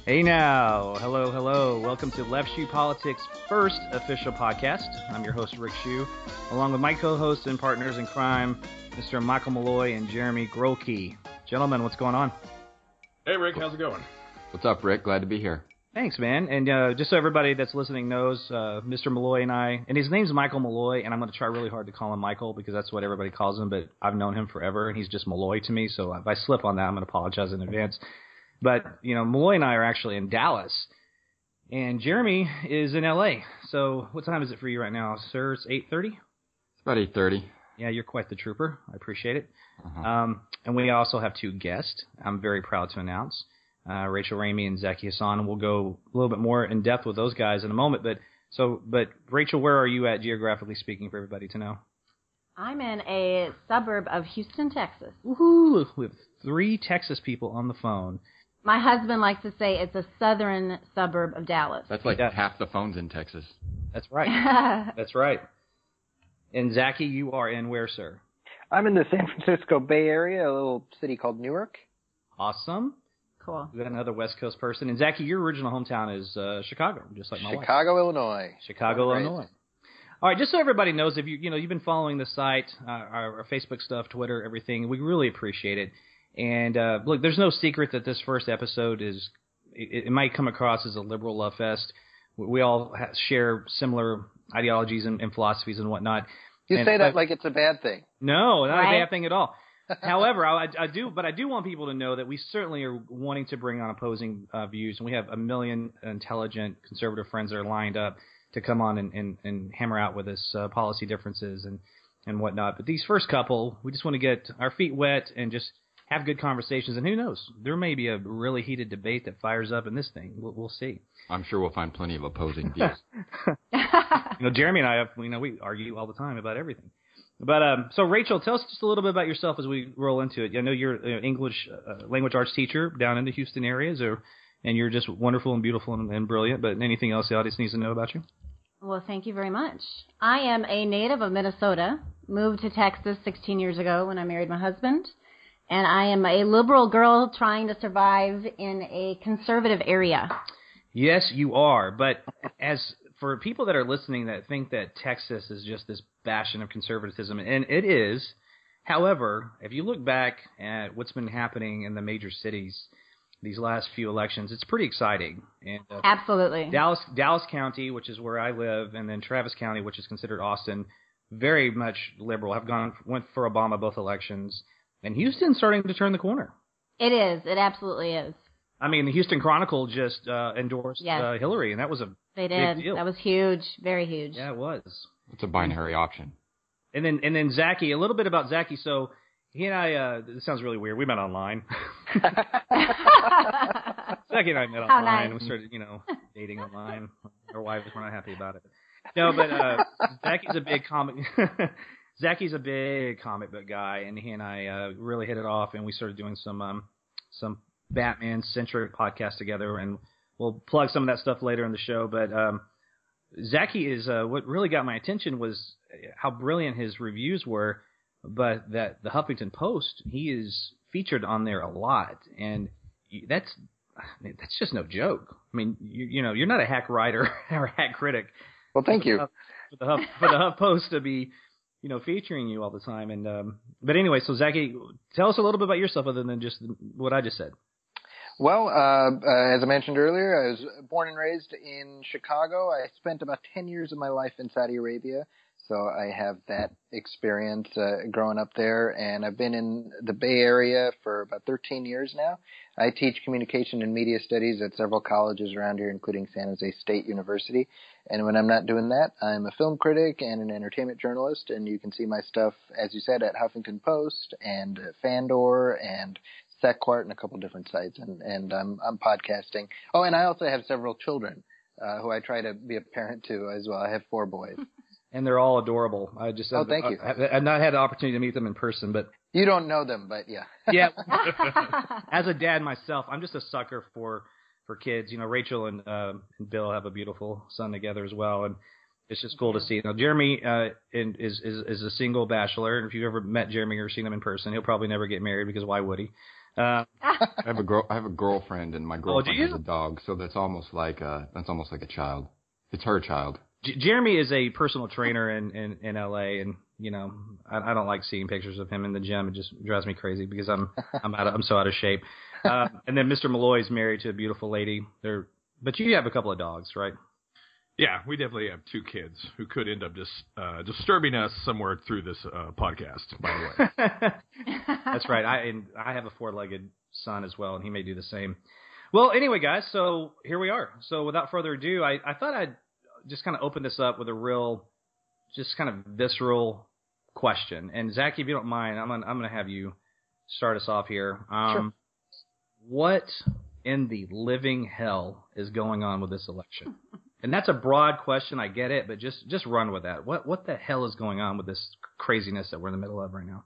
Hey now, hello, hello. Welcome to Left Shoe Politics' first official podcast. I'm your host, Rick Shew, along with my co-hosts and partners in crime, Mr. Michael Malloy and Jeremy Grolke. Gentlemen, what's going on? Hey, Rick, how's it going? What's up, Rick? Glad to be here. Thanks, man. And just so everybody that's listening knows, Mr. Malloy and I, and his name's Michael Malloy, and I'm going to try really hard to call him Michael because that's what everybody calls him, but I've known him forever, and he's just Malloy to me, so if I slip on that, I'm going to apologize in advance. But, Malloy and I are actually in Dallas, and Jeremy is in L.A. So what time is it for you right now, sir? It's 8:30? It's about 8:30. Yeah, you're quite the trooper. I appreciate it. Uh-huh. And we also have two guests I'm very proud to announce, Rachel Ramey and Zaki Hasan, and we'll go a little bit more in depth with those guys in a moment. But Rachel, where are you at geographically speaking for everybody to know? I'm in a suburb of Houston, Texas. Woohoo! We have 3 Texas people on the phone. My husband likes to say it's a southern suburb of Dallas. That's like half the phones in Texas. That's right. That's right. And Zaki, you are in where, sir? I'm in the San Francisco Bay Area, a little city called Newark. Awesome. Cool. We got another West Coast person. And Zaki, your original hometown is Chicago, just like my wife. Chicago, Illinois. Chicago, Illinois. All right, just so everybody knows, if you've been following the site, our Facebook stuff, Twitter, everything, we really appreciate it. And look, there's no secret that this first episode it might come across as a liberal love fest. We all share similar ideologies and philosophies and whatnot. You say that like it's a bad thing. No, not a bad thing at all. However, I do want people to know that we certainly are wanting to bring on opposing views, and we have a million intelligent conservative friends that are lined up to come on and hammer out with us policy differences and whatnot. But these first couple, we just want to get our feet wet and just have good conversations, and who knows? There may be a really heated debate that fires up in this thing. We'll see. I'm sure we'll find plenty of opposing views. Jeremy and I have, we argue all the time about everything. But so Rachel, tell us just a little bit about yourself as we roll into it. I know you're an English language arts teacher down in the Houston areas, and you're just wonderful and beautiful and brilliant. But anything else the audience needs to know about you? Well, thank you very much. I am a native of Minnesota, moved to Texas 16 years ago when I married my husband. And I am a liberal girl trying to survive in a conservative area. Yes, you are. But as for people that are listening that think that Texas is just this bastion of conservatism, and it is. However, if you look back at what's been happening in the major cities these last few elections, it's pretty exciting. And absolutely. Dallas County, which is where I live, and then Travis County, which is considered Austin, very much liberal. Went for Obama both elections. And Houston's starting to turn the corner. It is. It absolutely is. I mean, the Houston Chronicle just endorsed Hillary, and that was a big deal. That was huge, very huge. Yeah, it was. It's a binary option. And then Zaki, a little bit about Zaki. So he and I, this sounds really weird. We met online. Zaki and I met online. Nice. We started, dating online. Our wives were not happy about it. No, but Zaki's a big comic. Zaki's a big comic book guy, and he and I really hit it off, and we started doing some Batman-centric podcasts together, and we'll plug some of that stuff later in the show. But Zaki is what really got my attention was how brilliant his reviews were, but that the Huffington Post, he is featured on there a lot, and that's just no joke. I mean, you're not a hack writer or a hack critic. Well, thank you. For the Huff Post to be featuring you all the time. And but anyway, so Zaki, tell us a little bit about yourself other than just what I just said. Well, as I mentioned earlier, I was born and raised in Chicago. I spent about 10 years of my life in Saudi Arabia, so I have that experience growing up there. And I've been in the Bay Area for about 13 years now. I teach communication and media studies at several colleges around here, including San Jose State University. And when I'm not doing that, I'm a film critic and an entertainment journalist. And you can see my stuff, as you said, at Huffington Post and Fandor and SecQuart and a couple different sites. And I'm podcasting. Oh, and I also have several children who I try to be a parent to as well. I have 4 boys. And they're all adorable. Thank you. I've not had the opportunity to meet them in person, but you don't know them, but yeah. Yeah. As a dad myself, I'm just a sucker for kids. Rachel and Bill have a beautiful son together as well, and it's just cool to see. Now, Jeremy is a single bachelor, and if you've ever met Jeremy or seen him in person, he'll probably never get married because why would he? I have a girlfriend, and my girlfriend has a dog, so that's almost like a child. It's her child. Jeremy is a personal trainer in LA, and I don't like seeing pictures of him in the gym. It just drives me crazy because I'm so out of shape. And then Mr. Malloy is married to a beautiful lady. But you have a couple of dogs, right? Yeah, we definitely have 2 kids who could end up disturbing us somewhere through this podcast, by the way. That's right. I have a 4-legged son as well, and he may do the same. Well, anyway, guys, so here we are. So without further ado, I thought I'd just kind of open this up with a real, just kind of visceral question. And Zaki, if you don't mind, I'm gonna have you start us off here. Sure. What in the living hell is going on with this election? And that's a broad question, I get it, but just run with that. What the hell is going on with this craziness that we're in the middle of right now?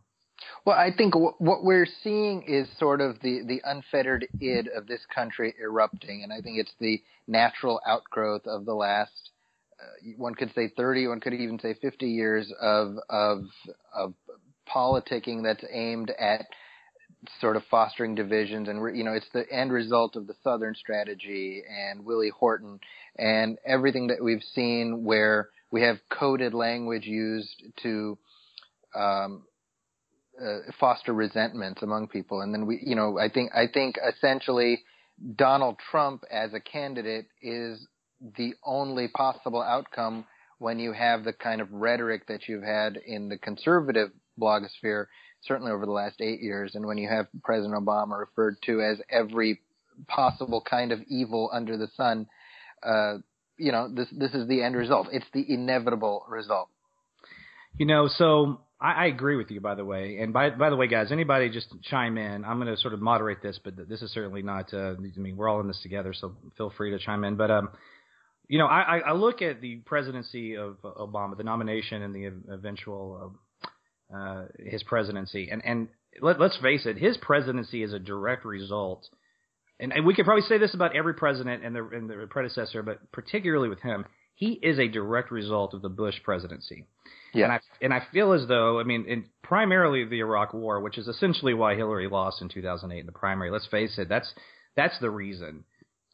Well, I think what we're seeing is sort of the unfettered id of this country erupting, and I think it's the natural outgrowth of the last, one could say 30, one could even say 50 years of politicking that's aimed at sort of fostering divisions, and it's the end result of the Southern strategy and Willie Horton and everything that we've seen, where we have coded language used to foster resentments among people. And then I think essentially Donald Trump as a candidate is the only possible outcome when you have the kind of rhetoric that you've had in the conservative blogosphere, certainly over the last 8 years, and when you have President Obama referred to as every possible kind of evil under the sun, this is the end result. It's the inevitable result. So I agree with you, by the way. And by the way, guys, anybody just chime in. I'm going to sort of moderate this, but this is certainly not, we're all in this together, so feel free to chime in. But, I look at the presidency of Obama, the nomination and the eventual his presidency. And let's face it, his presidency is a direct result. And we could probably say this about every president and their predecessor, but particularly with him, he is a direct result of the Bush presidency. Yeah. And I feel as though, primarily the Iraq War, which is essentially why Hillary lost in 2008 in the primary. Let's face it, that's the reason.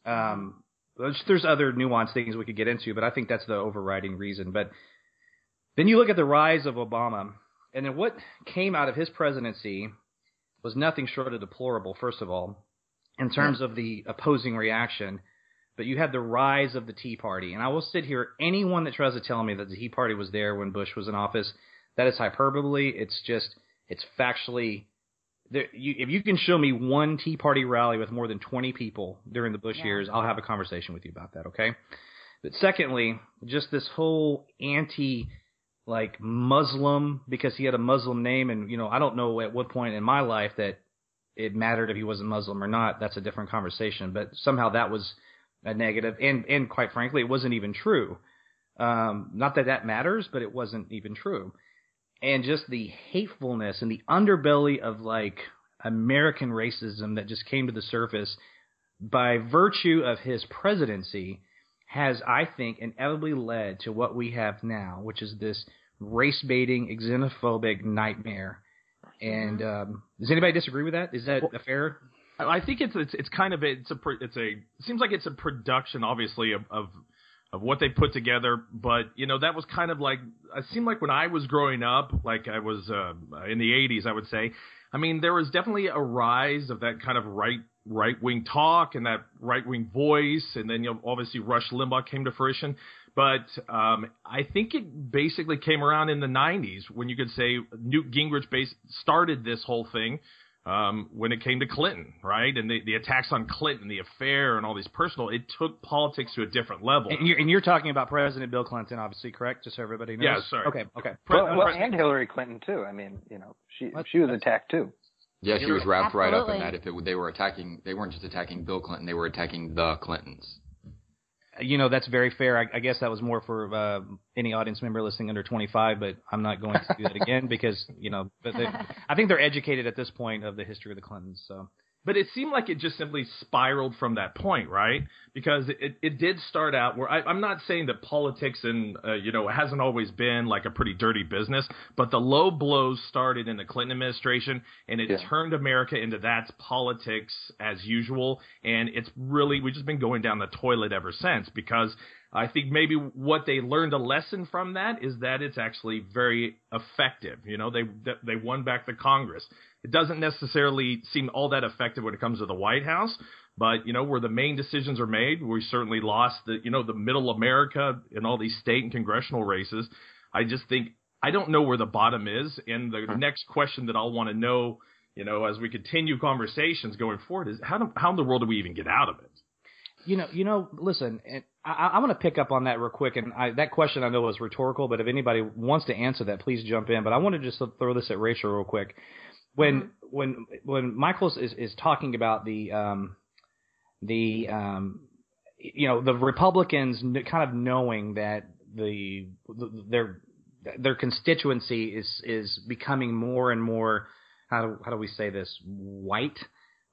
There's other nuanced things we could get into, but I think that's the overriding reason. But then you look at the rise of Obama, and then what came out of his presidency was nothing short of deplorable, first of all, in terms of the opposing reaction. But you had the rise of the Tea Party. And I will sit here, anyone that tries to tell me that the Tea Party was there when Bush was in office, that is hyperbole. It's factually there. If you can show me one Tea Party rally with more than 20 people during the Bush years, I'll have a conversation with you about that, okay? But secondly, just this whole Muslim, because he had a Muslim name, and, I don't know at what point in my life that it mattered if he wasn't Muslim or not. That's a different conversation. But somehow that was a negative, and quite frankly, it wasn't even true. Not that matters, but it wasn't even true. And just the hatefulness and the underbelly of American racism that just came to the surface by virtue of his presidency has, I think, inevitably led to what we have now, which is this race-baiting, xenophobic nightmare. And does anybody disagree with that? Is that a fair? I think it seems like it's a production, obviously, of what they put together. But that was kind of it seemed like when I was growing up, like I was in the 80s, I would say. There was definitely a rise of that kind of right wing talk and that right wing voice, and then obviously Rush Limbaugh came to fruition. But I think it basically came around in the 90s when you could say Newt Gingrich started this whole thing. When it came to Clinton, right? And the attacks on Clinton, the affair, and all these personal, it took politics to a different level. And you're talking about President Bill Clinton, obviously, correct? Just so everybody knows. Yeah, sorry. Okay. Well, and Hillary Clinton too. She was attacked too. Yeah, she was wrapped right up in that. They weren't just attacking Bill Clinton; they were attacking the Clintons. That's very fair. I guess that was more for any audience member listening under 25, but I'm not going to do that again because, but I think they're educated at this point of the history of the Clintons. So But it seemed like it just simply spiraled from that point, right? Because it did start out where I'm not saying that politics and, hasn't always been like a pretty dirty business, but the low blows started in the Clinton administration, and it turned America into that's politics as usual. And it's really, we've just been going down the toilet ever since, because I think maybe what they learned a lesson from that is that it's actually very effective. They won back the Congress. It doesn't necessarily seem all that effective when it comes to the White House, but, where the main decisions are made, we certainly lost the middle America in all these state and congressional races. I just think, I don't know where the bottom is. And the next question that I'll want to know, as we continue conversations going forward is how in the world do we even get out of it? Listen, I want to pick up on that real quick. And that question I know was rhetorical, but if anybody wants to answer that, please jump in. But I want to just throw this at Rachel real quick. When Michael is talking about the Republicans kind of knowing that their constituency is becoming more and more, how do we say this, white,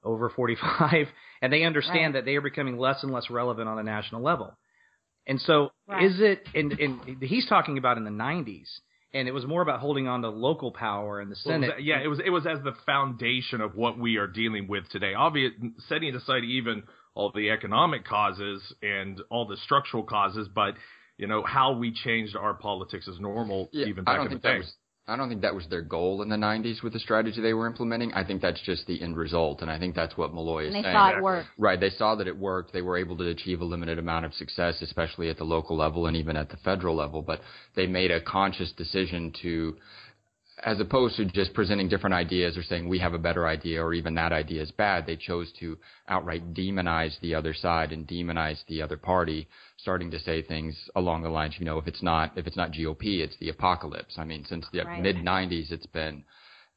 over 45, and they understand that they are becoming less and less relevant on a national level. And so is it, and he's talking about in the 90s, and it was more about holding on to local power in the Senate. Well, it was as the foundation of what we are dealing with today. Setting aside even all the economic causes and all the structural causes, but how we changed our politics as normal even back in the day. I don't think that was their goal in the 90s with the strategy they were implementing. I think that's just the end result, and I think that's what Malloy is saying. And they saw it work. Right, they saw that it worked. They were able to achieve a limited amount of success, especially at the local level and even at the federal level, but they made a conscious decision to, as opposed to just presenting different ideas or saying we have a better idea or even that idea is bad, they chose to outright demonize the other side and demonize the other party, starting to say things along the lines, if it's not GOP, it's the apocalypse. I mean, since the mid-90s, it's been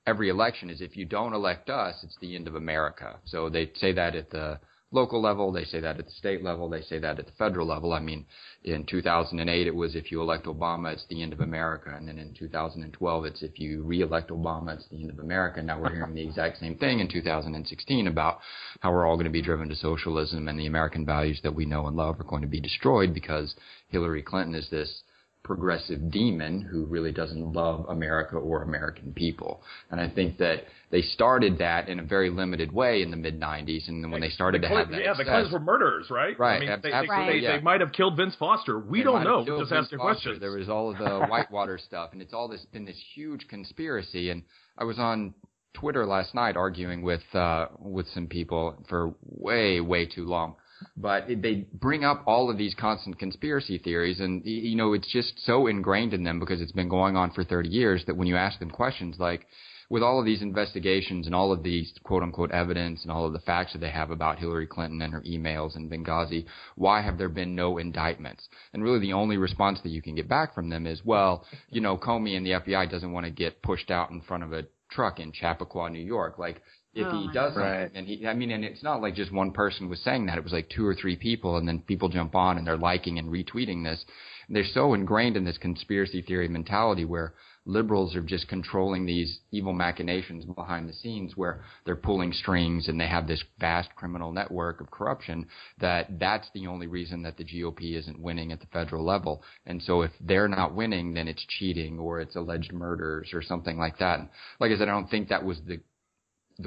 every election is if you don't elect us, it's the end of America. So they say that at the local level, they say that at the state level, they say that at the federal level. I mean, in 2008, it was if you elect Obama, it's the end of America. And then in 2012, it's if you re-elect Obama, it's the end of America. Now we're hearing the exact same thing in 2016 about how we're all going to be driven to socialism and the American values that we know and love are going to be destroyed because Hillary Clinton is this progressive demon who really doesn't love America or American people. And I think that they started that in a very limited way in the mid-90s, and then when they started to have that the Clintons were murderers, right? Right. I mean, they might have killed Vince Foster. We don't know. We're just asking questions. There was all of the Whitewater stuff, and it's all been this huge conspiracy. And I was on Twitter last night arguing with some people for way, way too long. But they bring up all of these constant conspiracy theories, and, it's just so ingrained in them because it's been going on for 30 years that when you ask them questions like, with all of these investigations and all of these quote-unquote evidence and all of the facts that they have about Hillary Clinton and her emails and Benghazi, why have there been no indictments? And really the only response that you can get back from them is, well, Comey and the FBI doesn't want to get pushed out in front of a truck in Chappaqua, New York. Like, if he doesn't, and it's not like just one person was saying that. It was like 2 or 3 people, and then people jump on and they're liking and retweeting this. And they're so ingrained in this conspiracy theory mentality where liberals are just controlling these evil machinations behind the scenes where they're pulling strings and they have this vast criminal network of corruption that's the only reason that the GOP isn't winning at the federal level. And so if they're not winning, then it's cheating or it's alleged murders or something like that. And like I said, I don't think that was the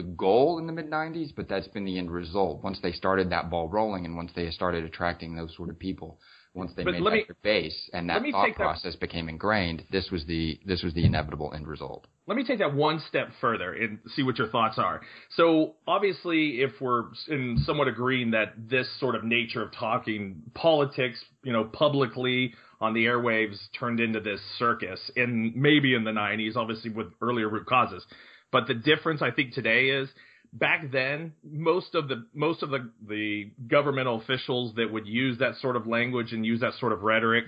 goal in the mid-90s, but that's been the end result. Once they started that ball rolling and once they started attracting those sort of people, once they made that their base and that thought process became ingrained, this was the inevitable end result. Let me take that one step further and see what your thoughts are. So obviously, if we're somewhat agreeing that this sort of nature of talking politics, publicly on the airwaves turned into this circus, and maybe in the 90s, obviously with earlier root causes. But the difference I think today is back then, most of the governmental officials that would use that sort of language and use that sort of rhetoric,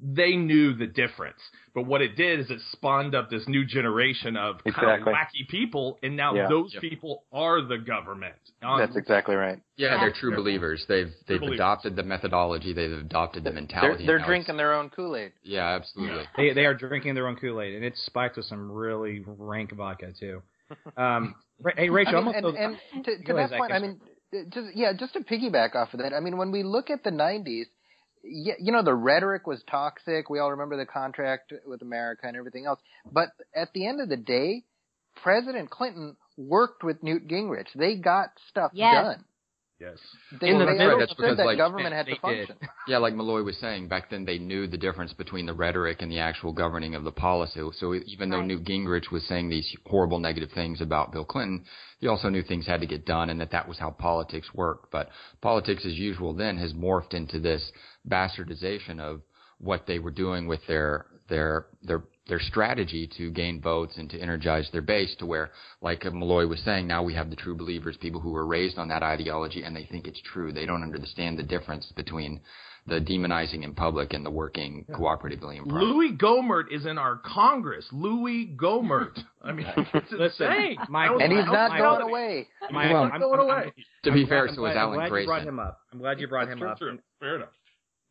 they knew the difference. But what it did is it spawned up this new generation of kind of wacky people, and now those people are the government. That's exactly right. Yeah, they're true believers. They've adopted the methodology. They've adopted the mentality. They're drinking their own Kool-Aid. Yeah, absolutely. They are drinking their own Kool-Aid, and it's spiked with some really rank vodka too. Hey, Rachel, I mean, and to that Zach, point, I mean, just to piggyback off of that, I mean, when we look at the 90s, the rhetoric was toxic. We all remember the contract with America and everything else. But at the end of the day, President Clinton worked with Newt Gingrich. They got stuff done. Yes. They understood that government had to function. Yeah, like Malloy was saying, back then they knew the difference between the rhetoric and the actual governing of the policy. So even though Newt Gingrich was saying these horrible negative things about Bill Clinton, he also knew things had to get done and that was how politics worked. But politics, as usual, then has morphed into this bastardization of what they were doing with their strategy to gain votes and to energize their base, to where, like Malloy was saying, now we have the true believers, people who were raised on that ideology and they think it's true. They don't understand the difference between the demonizing in public and the working cooperatively in private. Louis Gohmert is in our Congress. Louis Gohmert. I mean, it's insane. And he's not going away. To be fair, so is I'm Alan glad Grayson. you brought him up. I'm glad you brought him up. True. Fair enough.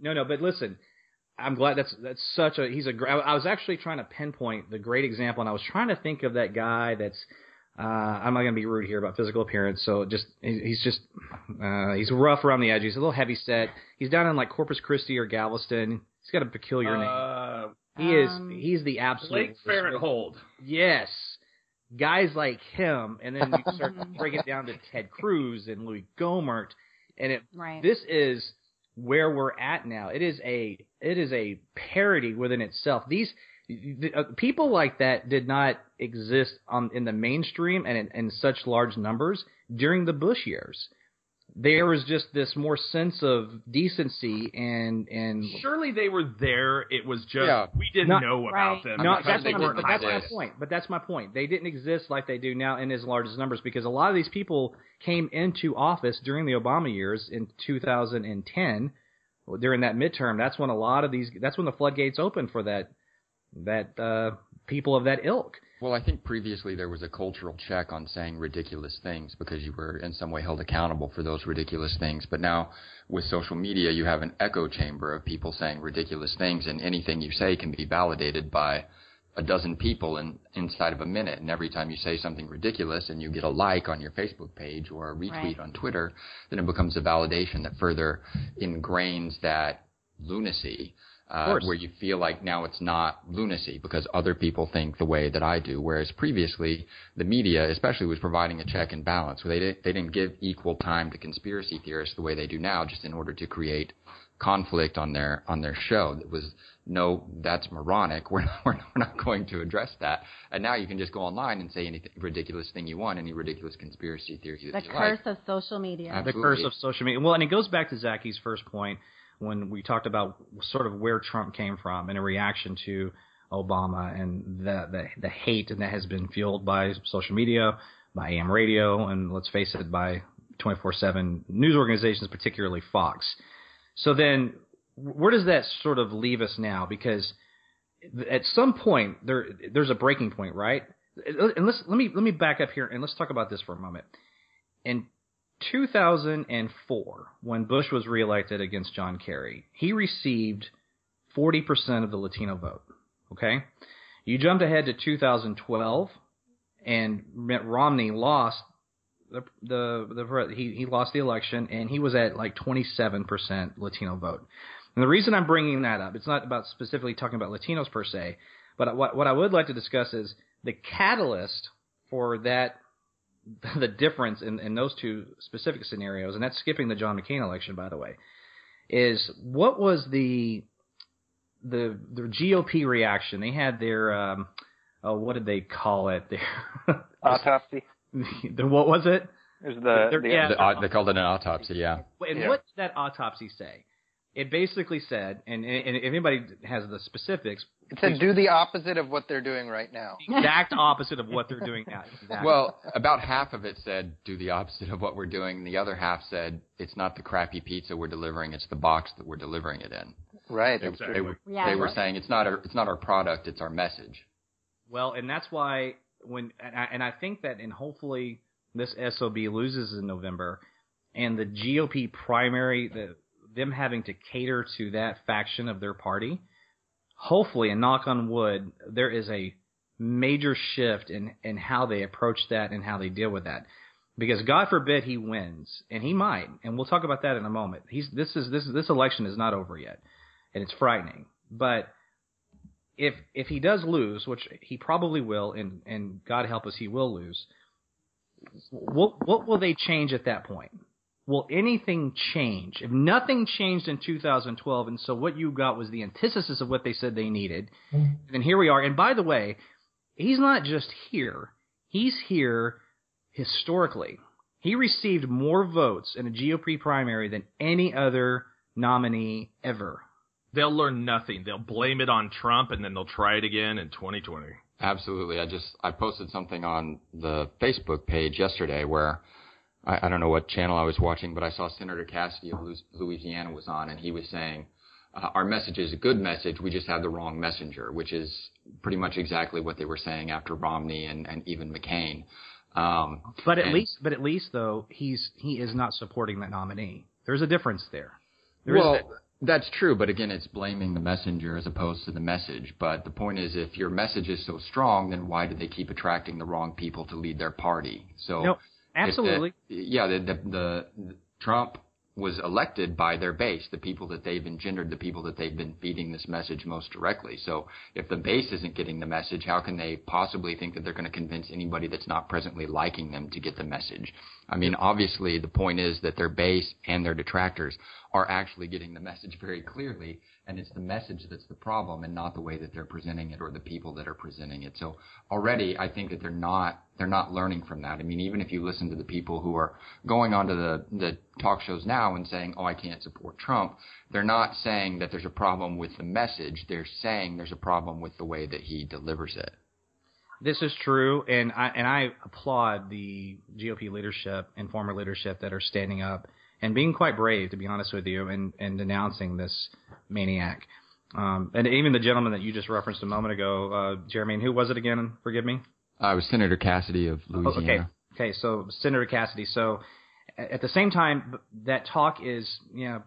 No, but listen, I'm glad that's such a I was actually trying to pinpoint the great example, and I was trying to think of that guy that's I'm not going to be rude here about physical appearance, so he's rough around the edge. He's a little heavy set. He's down in like Corpus Christi or Galveston. He's got a peculiar name. He's the absolute Blake Farenthold. Yes. Guys like him, and then you start breaking it down to Ted Cruz and Louis Gohmert, and this is where we're at now. It is a parody within itself. These people like that did not exist in the mainstream and in such large numbers during the Bush years. There was just this more sense of decency and surely they were there. It was just we didn't know about them. No, that's my point. But that's my point. They didn't exist like they do now in as large as numbers, because a lot of these people came into office during the Obama years in 2010. During that midterm, that's when that's when the floodgates opened for that people of that ilk. Well, I think previously there was a cultural check on saying ridiculous things because you were in some way held accountable for those ridiculous things. But now with social media, you have an echo chamber of people saying ridiculous things, and anything you say can be validated by a dozen people inside of a minute. And every time you say something ridiculous and you get a like on your Facebook page or a retweet on Twitter, then it becomes a validation that further ingrains that lunacy. Where you feel like now it's not lunacy because other people think the way that I do, whereas previously the media especially was providing a check and balance. They didn't give equal time to conspiracy theorists the way they do now, just in order to create conflict on their show. That was that's moronic. We're not going to address that. And now you can just go online and say any ridiculous thing you want, any ridiculous conspiracy theory that you like. The curse of social media. Absolutely. The curse of social media. Well, and it goes back to Zaki's first point, when we talked about sort of where Trump came from in a reaction to Obama and the hate that has been fueled by social media, by AM radio, and let's face it, by 24/7 news organizations, particularly Fox. So then where does that sort of leave us now? Because at some point there's a breaking point, right? And let me back up here and let's talk about this for a moment. In 2004, when Bush was reelected against John Kerry, he received 40% of the Latino vote. Okay, you jumped ahead to 2012, and Mitt Romney lost he lost the election, and he was at like 27% Latino vote. And the reason I'm bringing that up, it's not about specifically talking about Latinos per se, but what I would like to discuss is the catalyst for that. The difference in those two specific scenarios, and that's skipping the John McCain election, by the way, is what was the GOP reaction? They had their what did they call it? Their autopsy. What was it? It was they called it an autopsy. Yeah. And what did that autopsy say? It basically said, and if anybody has the specifics, it said do the opposite of what they're doing right now. The exact opposite of what they're doing now. Exactly. Well, about half of it said do the opposite of what we're doing, and the other half said it's not the crappy pizza we're delivering, it's the box that we're delivering it in. Right. They were saying it's not our product, it's our message. Well, and that's why I think that, and hopefully this SOB loses in November, and the GOP primary, them having to cater to that faction of their party, hopefully, and knock on wood, there is a major shift in how they approach that and how they deal with that. Because God forbid he wins, and he might, and we'll talk about that in a moment. This election is not over yet, and it's frightening. But if he does lose, which he probably will, and God help us, he will lose. What will they change at that point? Will anything change? If nothing changed in 2012, and so what you got was the antithesis of what they said they needed, then here we are. And by the way, he's not just here; he's here. Historically, he received more votes in a GOP primary than any other nominee ever. They'll learn nothing. They'll blame it on Trump, and then they'll try it again in 2020. Absolutely. I posted something on the Facebook page yesterday where I don't know what channel I was watching, but I saw Senator Cassidy of Louisiana was on, and he was saying, our message is a good message, we just have the wrong messenger, which is pretty much exactly what they were saying after Romney and even McCain. But at least though he is not supporting that nominee. There's a difference there. That's true, but again, it's blaming the messenger as opposed to the message. But the point is, if your message is so strong, then why do they keep attracting the wrong people to lead their party? So, no, absolutely. The Trump was elected by their base, the people that they've engendered, the people that they've been feeding this message most directly. So if the base isn't getting the message, how can they possibly think that they're going to convince anybody that's not presently liking them to get the message? I mean, obviously the point is that their base and their detractors are actually getting the message very clearly, and it's the message that's the problem and not the way that they're presenting it or the people that are presenting it. So already I think that they're not learning from that. I mean, even if you listen to the people who are going onto the talk shows now and saying, oh, I can't support Trump, they're not saying that there's a problem with the message. They're saying there's a problem with the way that he delivers it. This is true, and I applaud the GOP leadership and former leadership that are standing up and being quite brave, to be honest with you, and denouncing this maniac. And even the gentleman that you just referenced a moment ago, Jeremy, and who was it again? Forgive me. It was Senator Cassidy of Louisiana. Okay, so Senator Cassidy. So at the same time, that talk is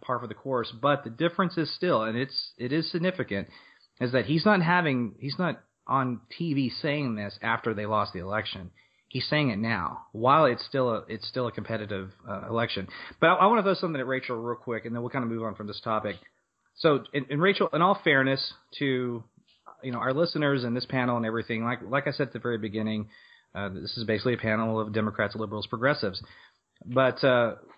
par for the course, but the difference is still, and it is significant, is that he's not on TV saying this after they lost the election. He's saying it now, while it's still a competitive election. But I want to throw something at Rachel real quick, and then we'll kind of move on from this topic. So, and Rachel, in all fairness to our listeners and this panel and everything, like I said at the very beginning, this is basically a panel of Democrats, liberals, progressives. But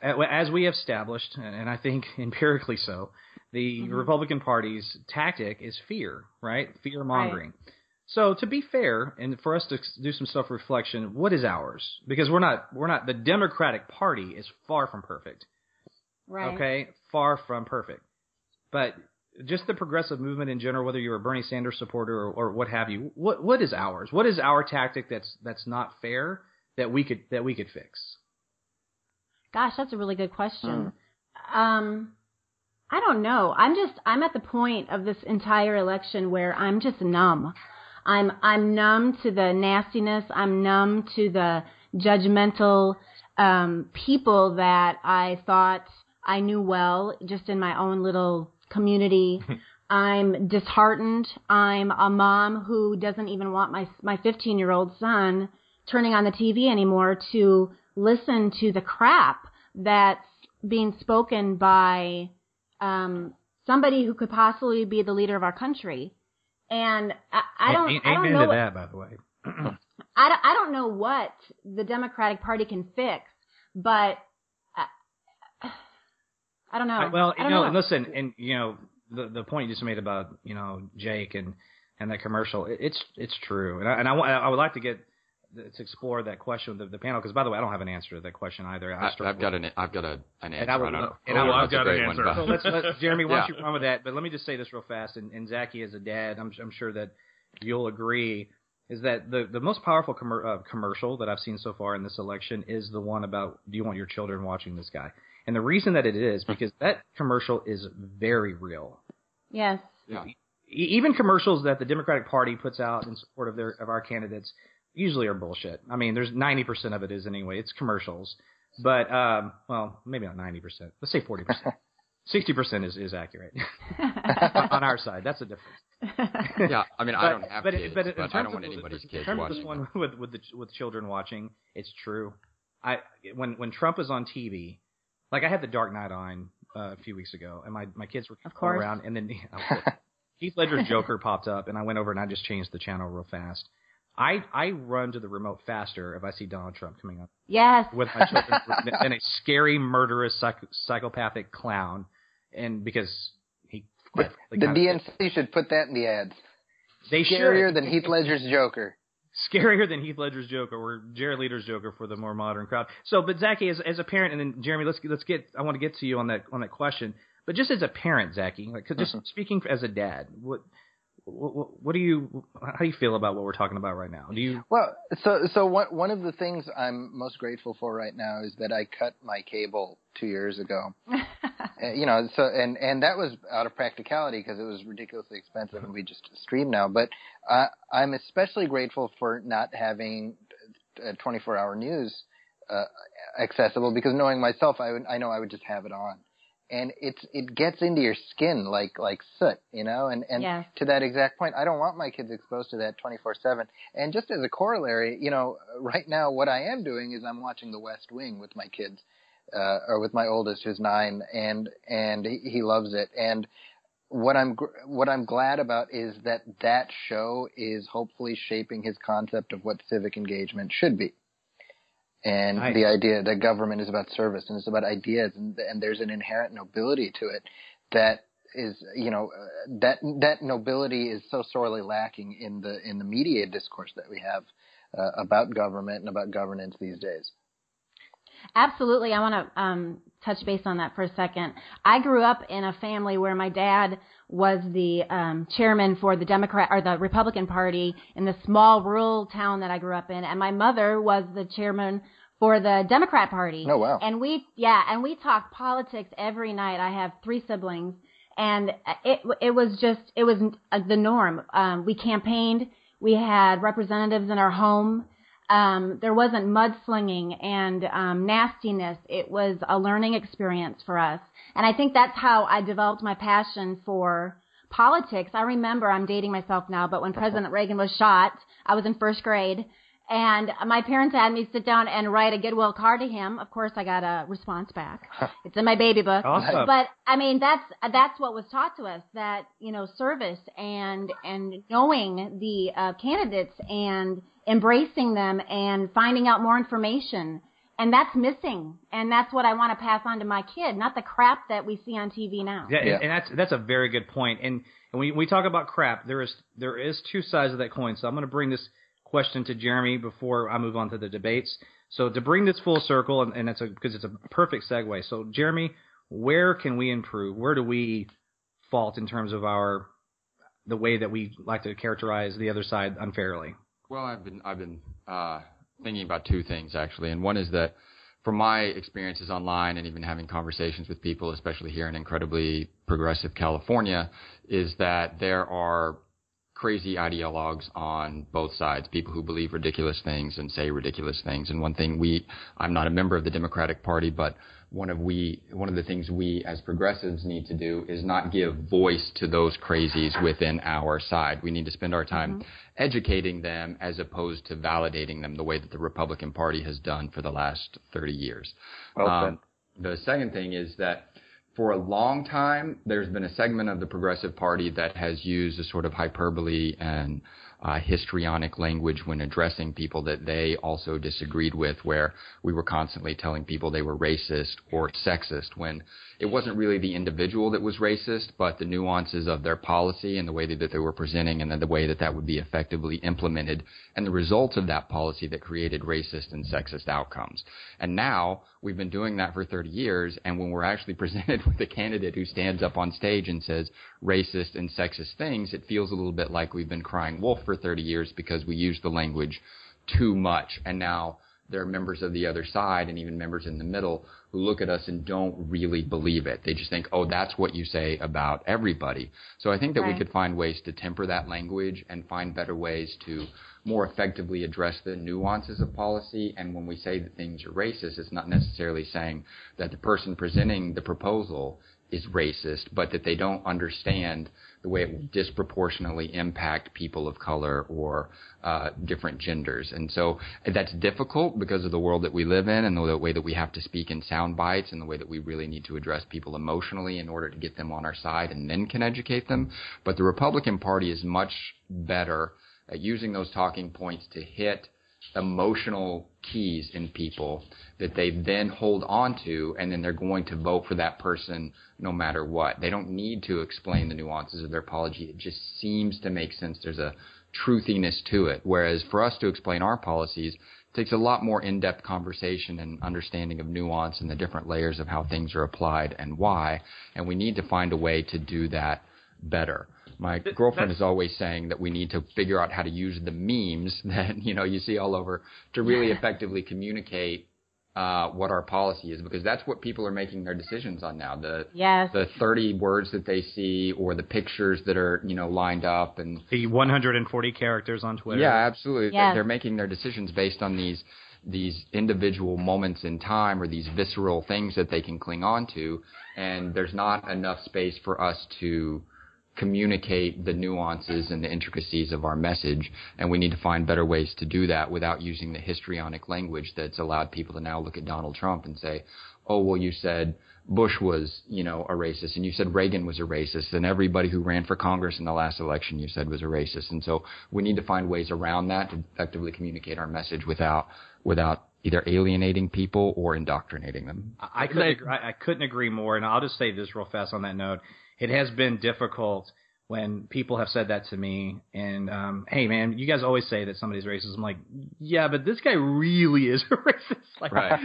as we have established, and I think empirically so, the Republican Party's tactic is fear, right? Fear mongering. Right. So to be fair, and for us to do some self-reflection, what is ours? Because we're not. The Democratic Party is far from perfect. Right. Okay, far from perfect. But just the progressive movement in general, whether you're a Bernie Sanders supporter or what have you, what is ours? What is our tactic that's not fair that we could fix? Gosh, that's a really good question. I don't know. I'm at the point of this entire election where I'm just numb. I'm numb to the nastiness. I'm numb to the judgmental people that I thought I knew well, just in my own little community. I'm disheartened. I'm a mom who doesn't even want my 15-year-old son turning on the TV anymore to listen to the crap that's being spoken by somebody who could possibly be the leader of our country. And I don't know to that, by the way. I don't know what the Democratic Party can fix, but I don't know. Well, and listen, and the point you just made about Jake and that commercial, it's true, and I would like to explore that question with the panel, because by the way, I don't have an answer to that question either. I've got an answer. I've got an answer. So let's Jeremy, why don't you run with that? But let me just say this real fast, and Zaki as a dad, I'm sure that you'll agree, is that the most powerful commercial that I've seen so far in this election is the one about, do you want your children watching this guy? And the reason that it is because that commercial is very real. Yes. Yeah. Even commercials that the Democratic Party puts out in support of our candidates usually are bullshit. I mean, there's 90% of it is anyway. It's commercials. But, well, maybe not 90%. Let's say 40%. 60% is accurate on our side. That's the difference. Yeah, I mean, I don't have kids, but I don't want anybody's kids watching. This one with children watching, it's true. When Trump was on TV, like I had The Dark Knight on a few weeks ago, and my kids were around, and then Heath Ledger's Joker popped up, and I went over and I just changed the channel real fast. I run to the remote faster if I see Donald Trump coming up. Yes. With my children than a scary, murderous, psychopathic clown, and because he. The DNC should put that in the ads. They Scarier than Heath Ledger's Joker. Scarier than Heath Ledger's Joker, or Jared Leader's Joker for the more modern crowd. So, but Zaki, as a parent, and then Jeremy, let's get. I want to get to you on that question. But just as a parent, Zaki, like just speaking as a dad, what do you? How do you feel about what we're talking about right now? Do you? Well, so one of the things I'm most grateful for right now is that I cut my cable 2 years ago. And that was out of practicality because it was ridiculously expensive, and we just stream now. But I'm especially grateful for not having 24-hour news accessible, because knowing myself, I know I would just have it on. And it gets into your skin like soot, and yes. To that exact point, I don't want my kids exposed to that 24/7. And just as a corollary, right now what I am doing is I'm watching The West Wing with my kids, or with my oldest who's 9, and he loves it. And what I'm glad about is that show is hopefully shaping his concept of what civic engagement should be. And nice. The idea that government is about service and it's about ideas, and there's an inherent nobility to it that is, that nobility is so sorely lacking in the media discourse that we have about government and about governance these days. Absolutely. I want to touch base on that for a second. I grew up in a family where my dad was the chairman for the Democrat or the Republican Party in the small rural town that I grew up in, and my mother was the chairman for the Democrat Party. Oh wow! And we talked politics every night. I have 3 siblings, and it was the norm. We campaigned. We had representatives in our home. There wasn't mudslinging and nastiness. It was a learning experience for us. And I think that's how I developed my passion for politics. I remember, I'm dating myself now, but when President Reagan was shot, I was in 1st grade. And my parents had me sit down and write a goodwill card to him. Of course, I got a response back. It's in my baby book. Awesome. But I mean, that's what was taught to us, that, service and knowing the candidates and embracing them and finding out more information. And that's missing. And that's what I want to pass on to my kid, not the crap that we see on TV now. Yeah. And that's a very good point. And when we talk about crap, there is 2 sides of that coin. So I'm going to bring this question to Jeremy before I move on to the debates. So to bring this full circle, and because it's a perfect segue. So Jeremy, where can we improve? Where do we fault in terms of the way that we like to characterize the other side unfairly? Well, I've been thinking about 2 things actually, and one is that from my experiences online and even having conversations with people, especially here in incredibly progressive California, is that there are crazy ideologues on both sides, people who believe ridiculous things and say ridiculous things. And one thing I'm not a member of the Democratic Party, but one of the things we as progressives need to do is not give voice to those crazies within our side. We need to spend our time educating them as opposed to validating them the way that the Republican Party has done for the last 30 years. Well said. The second thing is that for a long time, there's been a segment of the Progressive Party that has used a sort of hyperbole and histrionic language when addressing people that they also disagreed with, where we were constantly telling people they were racist or sexist, when it wasn't really the individual that was racist, but the nuances of their policy and the way that they were presenting, and then the way that would be effectively implemented, and the results of that policy that created racist and sexist outcomes. And now we've been doing that for 30 years, and when we're actually presented with a candidate who stands up on stage and says racist and sexist things, it feels a little bit like we've been crying wolf for 30 years because we use the language too much. And now there are members of the other side and even members in the middle who look at us and don't really believe it. They just think, oh, that's what you say about everybody. So I think that we could find ways to temper that language and find better ways to more effectively address the nuances of policy. And when we say that things are racist, it's not necessarily saying that the person presenting the proposal is racist, but that they don't understand the way it will disproportionately impact people of color or different genders. And so that's difficult because of the world that we live in and the way that we have to speak in sound bites and the way that we really need to address people emotionally in order to get them on our side and then can educate them. But the Republican Party is much better at using those talking points to hit emotional keys in people that they then hold on to, and then they're going to vote for that person no matter what. They don't need to explain the nuances of their policy. It just seems to make sense. There's a truthiness to it. Whereas for us to explain our policies, it takes a lot more in-depth conversation and understanding of nuance and the different layers of how things are applied and why, and we need to find a way to do that better. My girlfriend is always saying that we need to figure out how to use the memes that, you see all over to really effectively communicate what our policy is, because that's what people are making their decisions on now. The 30 words that they see or the pictures that are, lined up, and the 140 characters on Twitter. Yeah, absolutely. Yes. They're making their decisions based on these individual moments in time or these visceral things that they can cling on to, and there's not enough space for us to communicate the nuances and the intricacies of our message, and we need to find better ways to do that without using the histrionic language that's allowed people to now look at Donald Trump and say, oh, well, you said Bush was, a racist, and you said Reagan was a racist, and everybody who ran for Congress in the last election you said was a racist. And so we need to find ways around that to effectively communicate our message without either alienating people or indoctrinating them. I couldn't agree more, and I'll just say this real fast on that note. It has been difficult when people have said that to me, and hey, man, you guys always say that somebody's racist. I'm like, yeah, but this guy really is a racist. Like, right.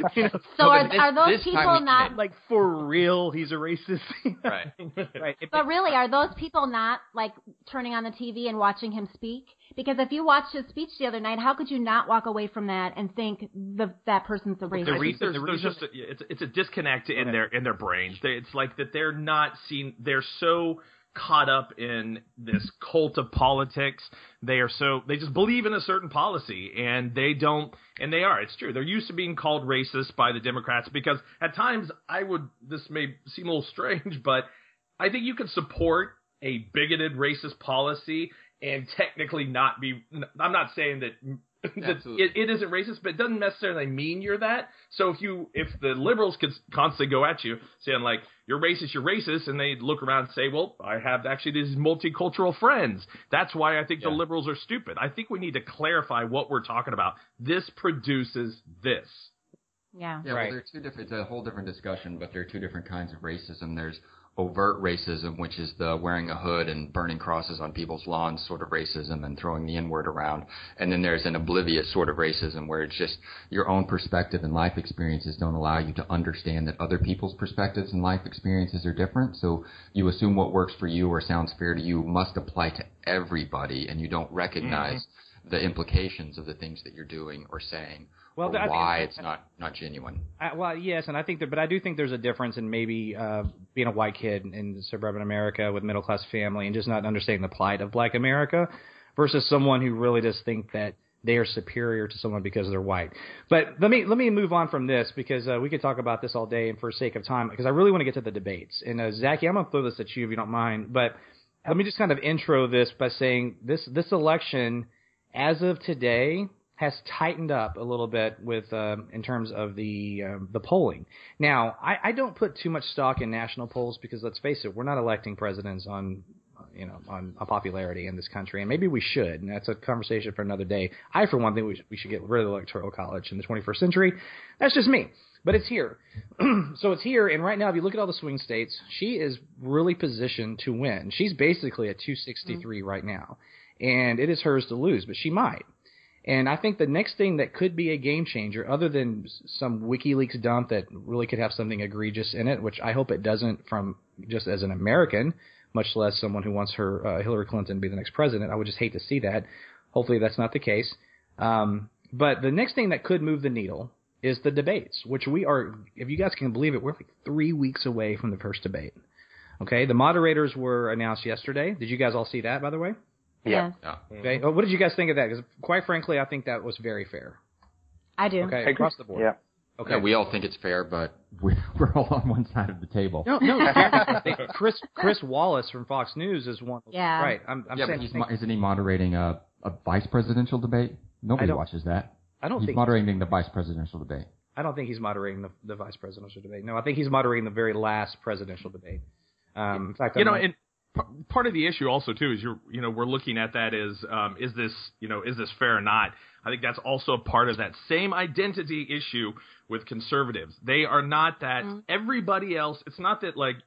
So are those people not like for real? He's a racist. Right. Right. But really, are those people not like turning on the TV and watching him speak? Because if you watched his speech the other night, how could you not walk away from that and think that person's a racist? I think there's just it's a disconnect in their brains. It's like that they're not seen. They're so caught up in this cult of politics. They just believe in a certain policy, and they don't. And they are. It's true. They're used to being called racist by the Democrats, because at times this may seem a little strange, but I think you can support a bigoted racist policy and technically not be. I'm not saying that it isn't racist, but it doesn't necessarily mean you're that. So if the liberals could constantly go at you saying like you're racist, and they look around and say, well, I have actually these multicultural friends. That's why I think the liberals are stupid. I think we need to clarify what we're talking about. This produces this. Yeah. Yeah, right. Well, it's a whole different discussion, but there are two different kinds of racism. There's overt racism, which is the wearing a hood and burning crosses on people's lawns sort of racism and throwing the N-word around. And then there's an oblivious sort of racism where it's just your own perspective and life experiences don't allow you to understand that other people's perspectives and life experiences are different. So you assume what works for you or sounds fair to you must apply to everybody, and you don't recognize the implications of the things that you're doing or saying. Well, why it's not genuine. Well, yes, and I think but I do think there's a difference in maybe being a white kid in suburban America with middle class family and just not understanding the plight of Black America versus someone who really does think that they are superior to someone because they're white. But let me move on from this, because we could talk about this all day, and for sake of time, because I really want to get to the debates. And Zaki, I'm going to throw this at you if you don't mind, but let me just kind of intro this by saying this election, as of today, has tightened up a little bit with in terms of the polling. Now, I don't put too much stock in national polls because, let's face it, we're not electing presidents on popularity in this country, and maybe we should, and that's a conversation for another day. I, for one, think we should get rid of the Electoral College in the 21st century. That's just me. But it's here. So it's here, and right now, if you look at all the swing states, she is really positioned to win. She's basically at 263 right now, and it is hers to lose, but she might. And I think the next thing that could be a game changer, other than some WikiLeaks dump that really could have something egregious in it, which I hope it doesn't from just as an American, much less someone who wants her Hillary Clinton to be the next president. I would just hate to see that. Hopefully that's not the case. But the next thing that could move the needle is the debates, which we are, if you guys can believe it, we're like 3 weeks away from the first debate. Okay, the moderators were announced yesterday. Did you guys all see that, by the way? Yeah. Okay. Well, what did you guys think of that? Because quite frankly, I think that was very fair. I do. Okay, across the board. Yeah. Okay. Yeah, we all think it's fair, but we're all on one side of the table. No. Chris Wallace from Fox News is one. Yeah. Right. I'm saying. Isn't he moderating a vice presidential debate? Nobody watches that. He's moderating the vice presidential debate. I don't think he's moderating the vice presidential debate. No, I think he's moderating the very last presidential debate. In fact, and part of the issue also too is we're looking at that as is this fair or not? I think that's also a part of that same identity issue with conservatives. They are not that everybody else. It's not that like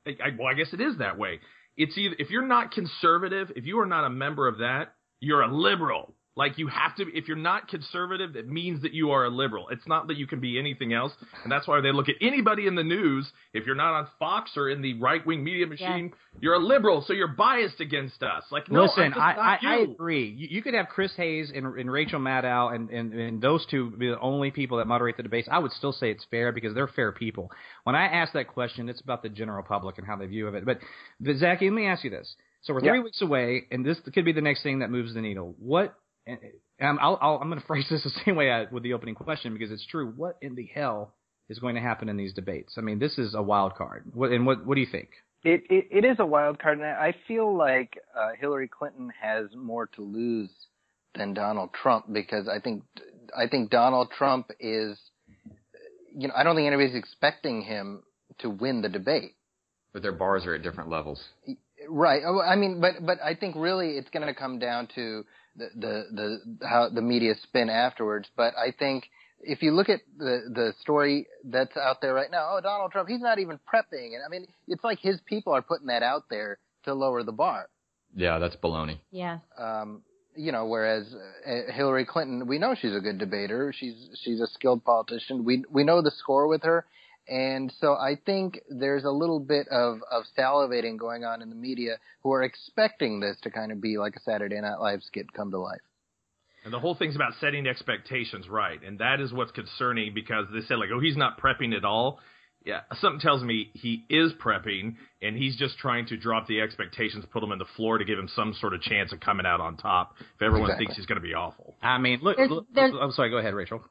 I guess it is that way. It's either if you're not conservative, if you are not a member of that, you're a liberal. Like you have to, if you're not conservative, it means that you are a liberal. It's not that you can be anything else. And that's why they look at anybody in the news. If you're not on Fox or in the right-wing media machine, you're a liberal. So you're biased against us. Like, no, listen, I agree. You could have Chris Hayes and Rachel Maddow and those two be the only people that moderate the debates. I would still say it's fair because they're fair people. When I ask that question, it's about the general public and how they view of it. But Zaki, let me ask you this. So we're 3 weeks away, and this could be the next thing that moves the needle. I'm going to phrase this the same way with the opening question because it's true. What in the hell is going to happen in these debates? I mean, this is a wild card. What do you think? It is a wild card, and I feel like Hillary Clinton has more to lose than Donald Trump because I think Donald Trump is, I don't think anybody's expecting him to win the debate. But their bars are at different levels. Right. I mean, but I think really it's going to come down to the how the media spin afterwards. But I think if you look at the story that's out there right now, Donald Trump, he's not even prepping. And I mean, it's like his people are putting that out there to lower the bar. Yeah, that's baloney. Yeah. Whereas Hillary Clinton, we know she's a good debater. She's a skilled politician. We know the score with her. And so I think there's a little bit of salivating going on in the media who are expecting this to kind of be like a Saturday Night Live skit come to life. And the whole thing's about setting expectations right. And that is what's concerning because they said, like, he's not prepping at all. Yeah, something tells me he is prepping, and he's just trying to drop the expectations, put them on the floor to give him some sort of chance of coming out on top if everyone thinks he's going to be awful. I mean, look, I'm sorry, go ahead, Rachel.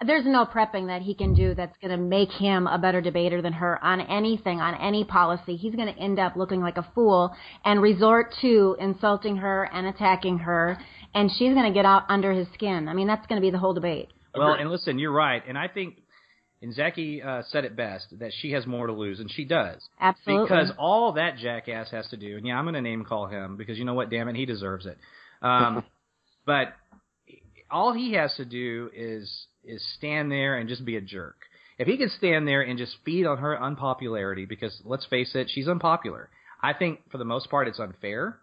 There's no prepping that he can do that's going to make him a better debater than her on anything, on any policy. He's going to end up looking like a fool and resort to insulting her and attacking her, and she's going to get out under his skin. I mean, that's going to be the whole debate. Well, and listen, you're right. And I think, and Zaki said it best, that she has more to lose, and she does. Absolutely. Because all that jackass has to do, and I'm going to name call him because you know what, damn it, he deserves it. But all he has to do is stand there and just be a jerk. If he could stand there and just feed on her unpopularity, because let's face it, she's unpopular. I think for the most part it's unfair,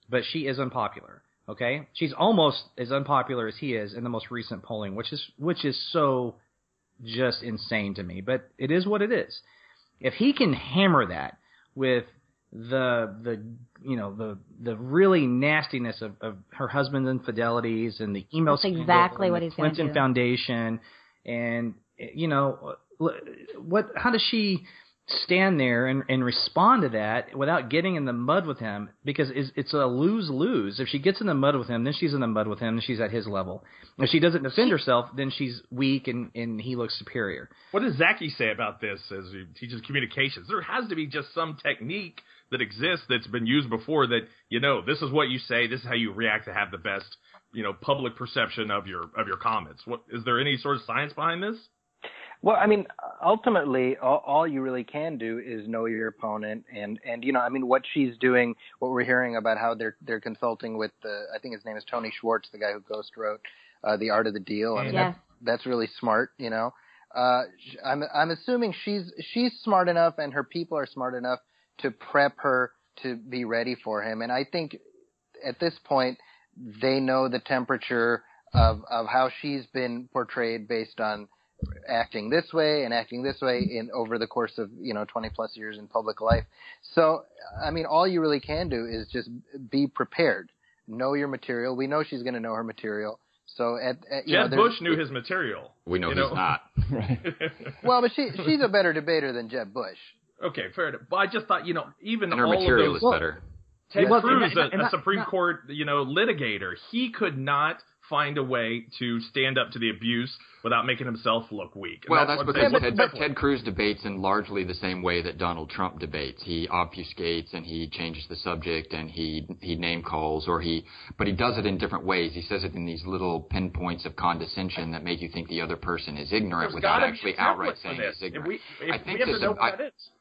but she is unpopular. Okay, she's almost as unpopular as he is in the most recent polling, which is so just insane to me. But it is what it is. If he can hammer that with the really nastiness of her husband's infidelities and the email That's exactly what the he's going to do. Clinton Foundation, and how does she stand there and respond to that without getting in the mud with him? Because it's a lose-lose. If she gets in the mud with him, then she's in the mud with him, and she's at his level. If she doesn't defend herself, then she's weak and he looks superior. What does Zaki say about this as he teaches communications? There has to be just some technique that exists that's been used before that, this is what you say, this is how you react to have the best, public perception of your comments. What is there any sort of science behind this? Well, I mean, ultimately, all you really can do is know your opponent, and what she's doing, what we're hearing about how they're consulting with I think his name is Tony Schwartz, the guy who ghost wrote The Art of the Deal. I mean, that's really smart, I'm assuming she's smart enough, and her people are smart enough to prep her to be ready for him, and I think at this point they know the temperature of how she's been portrayed based on acting this way in over the course of 20 plus years in public life. So I mean, all you really can do is just be prepared, know your material. We know she's going to know her material. So Jeb Bush knew his material. We know he's not. Right. Well, but she's a better debater than Jeb Bush. Okay, fair enough. But I just thought even and her all material of those, is better. Ted Cruz, a Supreme Court litigator, he could not find a way to stand up to the abuse without making himself look weak. And well, that's because Ted Cruz debates in largely the same way that Donald Trump debates. He obfuscates and he changes the subject and he name calls, but he does it in different ways. He says it in these little pinpoints of condescension that make you think the other person is ignorant without actually outright saying he's ignorant.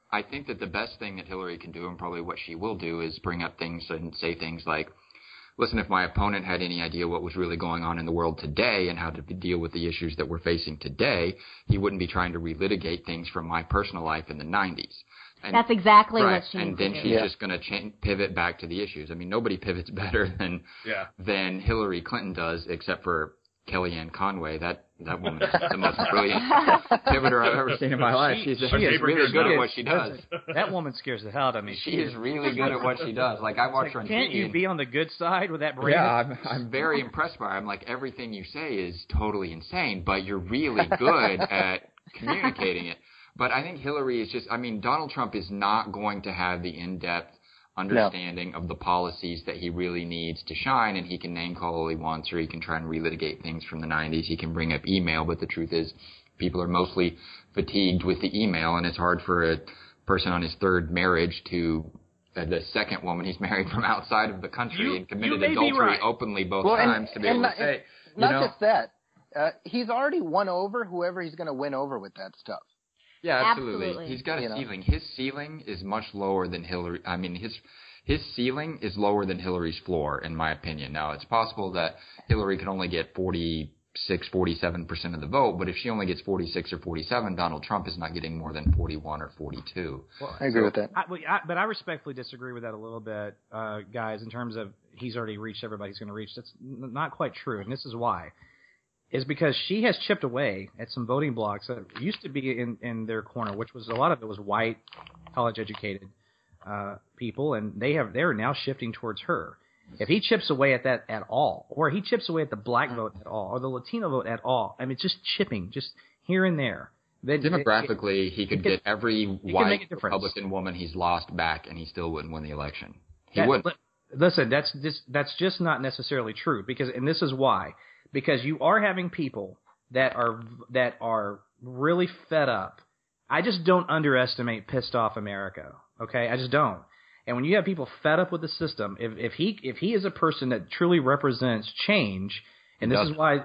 I think that the best thing that Hillary can do, and probably what she will do, is bring up things and say things like, listen, if my opponent had any idea what was really going on in the world today and how to deal with the issues that we're facing today, he wouldn't be trying to relitigate things from my personal life in the 90s. And, that's exactly right, what she and then she's just going to pivot back to the issues. I mean, nobody pivots better than Hillary Clinton does, except for Kellyanne Conway. That woman is the most brilliant pivoter I've ever seen in my life. She is really good at what she does. That woman scares the hell out of me. She is really good at what she does. Like, I watch her on TV. Can't you be on the good side with that brain? Yeah, I'm very impressed by her. I'm like, everything you say is totally insane, but you're really good at communicating it. But I think Hillary is just, I mean, Donald Trump is not going to have the in-depth understanding of the policies that he really needs to shine, and he can name call all he wants, or he can try and relitigate things from the 90s. He can bring up email, but the truth is people are mostly fatigued with the email, and it's hard for a person on his third marriage to the second woman he's married from outside of the country and committed adultery openly both times to be able to say. Not just that. He's already won over whoever he's going to win over with that stuff. Yeah, absolutely. He's got a ceiling. His ceiling is much lower than Hillary. I mean, his ceiling is lower than Hillary's floor, in my opinion. Now, it's possible that Hillary could only get 46, 47% of the vote, but if she only gets 46 or 47, Donald Trump is not getting more than 41 or 42. Well, I agree with that. But I respectfully disagree with that a little bit, guys, in terms of he's already reached everybody he's going to reach. That's not quite true, and this is why. Is because she has chipped away at some voting blocks that used to be in their corner, which was a lot of it was white, college-educated people, and they're now shifting towards her. If he chips away at that at all, or he chips away at the black vote at all, or the Latino vote at all, I mean, just chipping, just here and there. Demographically, he could get every white Republican woman he's lost back, and he still wouldn't win the election. He wouldn't. Listen, that's just not necessarily true, and this is why. Because you are having people that are really fed up. I just don't underestimate pissed off America. Okay, I just don't. And when you have people fed up with the system, if he is a person that truly represents change, and this is why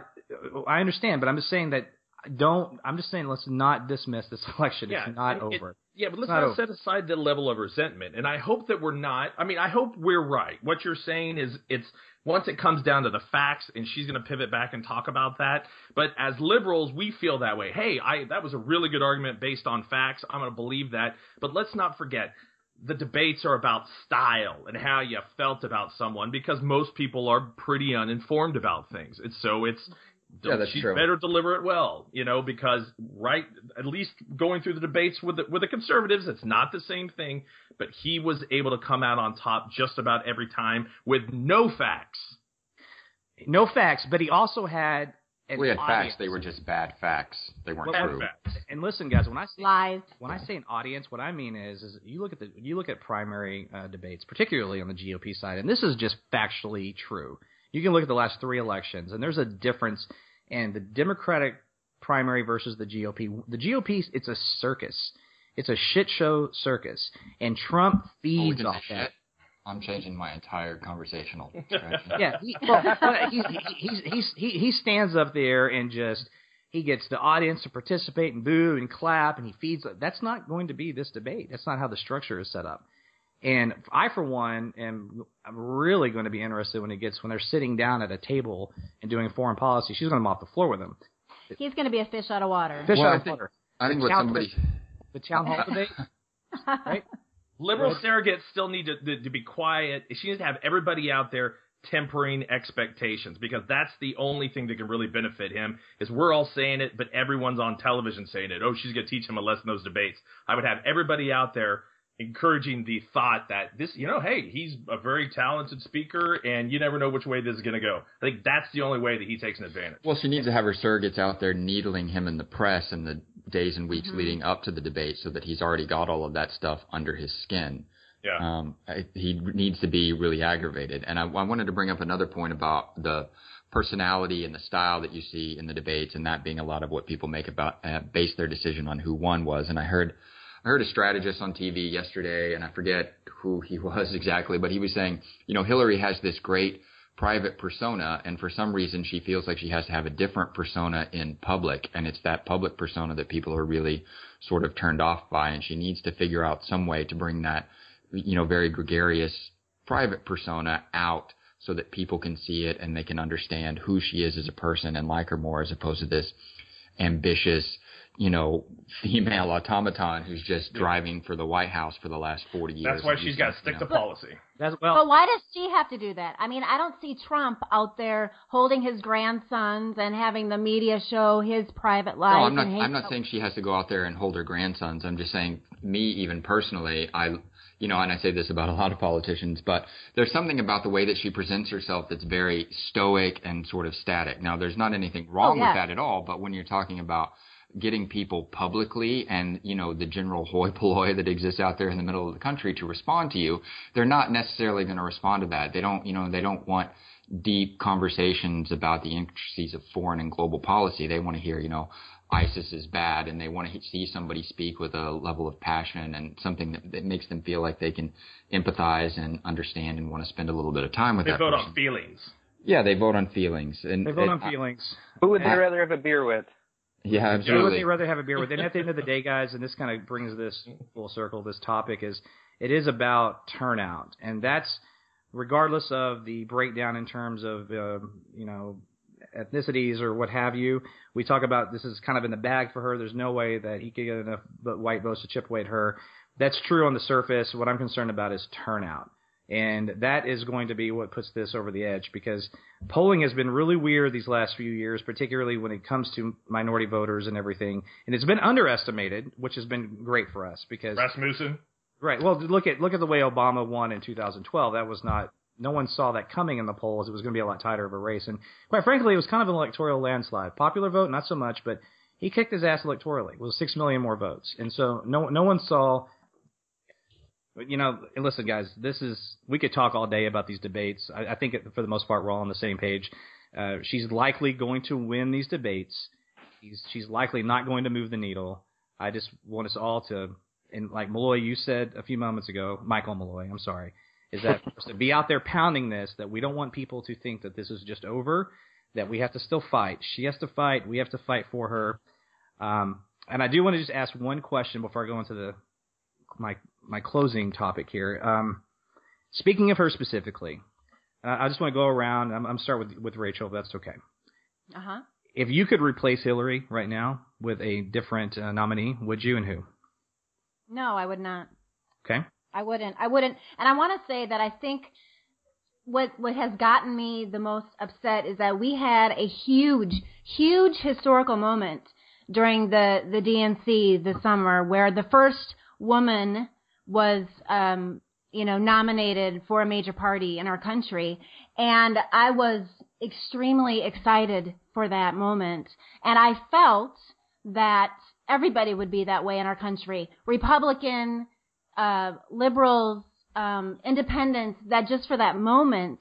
I understand, but I'm just saying that let's not dismiss this election. It's not over. But let's not set aside the level of resentment. And I hope that we're not. I mean, I hope we're right. What you're saying is it's once it comes down to the facts, and she's going to pivot back and talk about that. But as liberals, we feel that way. Hey, that was a really good argument based on facts. I'm going to believe that. But let's not forget, the debates are about style and how you felt about someone, because most people are pretty uninformed about things. She's true. Better deliver it well, because at least going through the debates with the conservatives, it's not the same thing, but he was able to come out on top just about every time with no facts. No facts, but he also had we had facts. They were just bad facts. They weren't true. Facts. And listen, guys, when I say lies, when I say an audience, what I mean is you look at primary debates, particularly on the GOP side, and this is just factually true. You can look at the last 3 elections, and there's a difference in the Democratic primary versus the GOP. The GOP, it's a circus. It's a shit show circus, and Trump feeds off that. I'm changing my entire conversational direction. Yeah, he stands up there and he gets the audience to participate and boo and clap, and he feeds. That's not going to be this debate. That's not how the structure is set up. And I, for one, I'm really going to be interested when they're sitting down at a table and doing foreign policy. She's going to mop the floor with him. He's going to be a fish out of water. I think what somebody the town hall debate, right? Liberal surrogates still need to be quiet. She needs to have everybody out there tempering expectations, because that's the only thing that can really benefit him, is we're all saying it, but everyone's on television saying it. Oh, she's going to teach him a lesson in those debates. I would have everybody out there encouraging the thought that this, hey, he's a very talented speaker, and you never know which way this is going to go. I think that's the only way that he takes an advantage. Well, she needs to have her surrogates out there needling him in the press in the days and weeks leading up to the debate, so that he's already got all of that stuff under his skin. Yeah. He needs to be really aggravated. And I wanted to bring up another point about the personality and the style that you see in the debates, and that being a lot of what people make about base their decision on who won was. And I heard a strategist on TV yesterday, and I forget who he was exactly, but he was saying, Hillary has this great private persona, and for some reason she feels like she has to have a different persona in public, and it's that public persona that people are really sort of turned off by, and she needs to figure out some way to bring that, very gregarious private persona out so that people can see it and they can understand who she is as a person and like her more, as opposed to this ambitious, female automaton who's just driving for the White House for the last 40 years. That's why she's got to stick to policy. But why does she have to do that? I mean, I don't see Trump out there holding his grandsons and having the media show his private life. No, I'm not saying she has to go out there and hold her grandsons. I'm just saying, me, even personally, and I say this about a lot of politicians, but there's something about the way that she presents herself that's very stoic and sort of static. Now, there's not anything wrong with that at all, but when you're talking about getting people publicly and, the general hoi polloi that exists out there in the middle of the country to respond to you, they're not necessarily going to respond to that. They don't want deep conversations about the intricacies of foreign and global policy. They want to hear, ISIS is bad, and they want to see somebody speak with a level of passion and something that makes them feel like they can empathize and understand and want to spend a little bit of time with that person. They vote on feelings. Yeah, they vote on feelings. And they vote on feelings. Who would they rather have a beer with? Yeah, absolutely. Who would they rather have a beer with? And at the end of the day, guys, and this kind of brings this full circle, this topic it is about turnout. And that's regardless of the breakdown in terms of, ethnicities or what have you. We talk about this is kind of in the bag for her. There's no way that he could get enough white votes to chip away at her. That's true on the surface. What I'm concerned about is turnout. And that is going to be what puts this over the edge, because polling has been really weird these last few years, particularly when it comes to minority voters and everything. And it's been underestimated, which has been great for us because Rasmussen. Right. Well, look at the way Obama won in 2012. That was not. No one saw that coming in the polls. It was going to be a lot tighter of a race. And quite frankly, it was kind of an electoral landslide. Popular vote, not so much, but he kicked his ass electorally. It was 6 million more votes. And so no one saw, and listen, guys, we could talk all day about these debates. I think for the most part, we're all on the same page. She's likely going to win these debates. She's likely not going to move the needle. I just want us all to, and like Malloy, you said a few moments ago, Michael Malloy, I'm sorry, is that to be out there pounding this, that we don't want people to think that this is just over, that we have to still fight. She has to fight. We have to fight for her. And I do want to just ask one question before I go into my closing topic here. Speaking of her specifically, I just want to go around. I'm start with Rachel, if that's okay. Uh-huh. If you could replace Hillary right now with a different nominee, would you, and who? No, I would not. Okay. I wouldn't. And I want to say that I think what has gotten me the most upset is that we had a huge historical moment during the DNC this summer where the first woman was, nominated for a major party in our country. And I was extremely excited for that moment. And I felt that everybody would be that way in our country. Republican, liberals, independents, that just for that moment,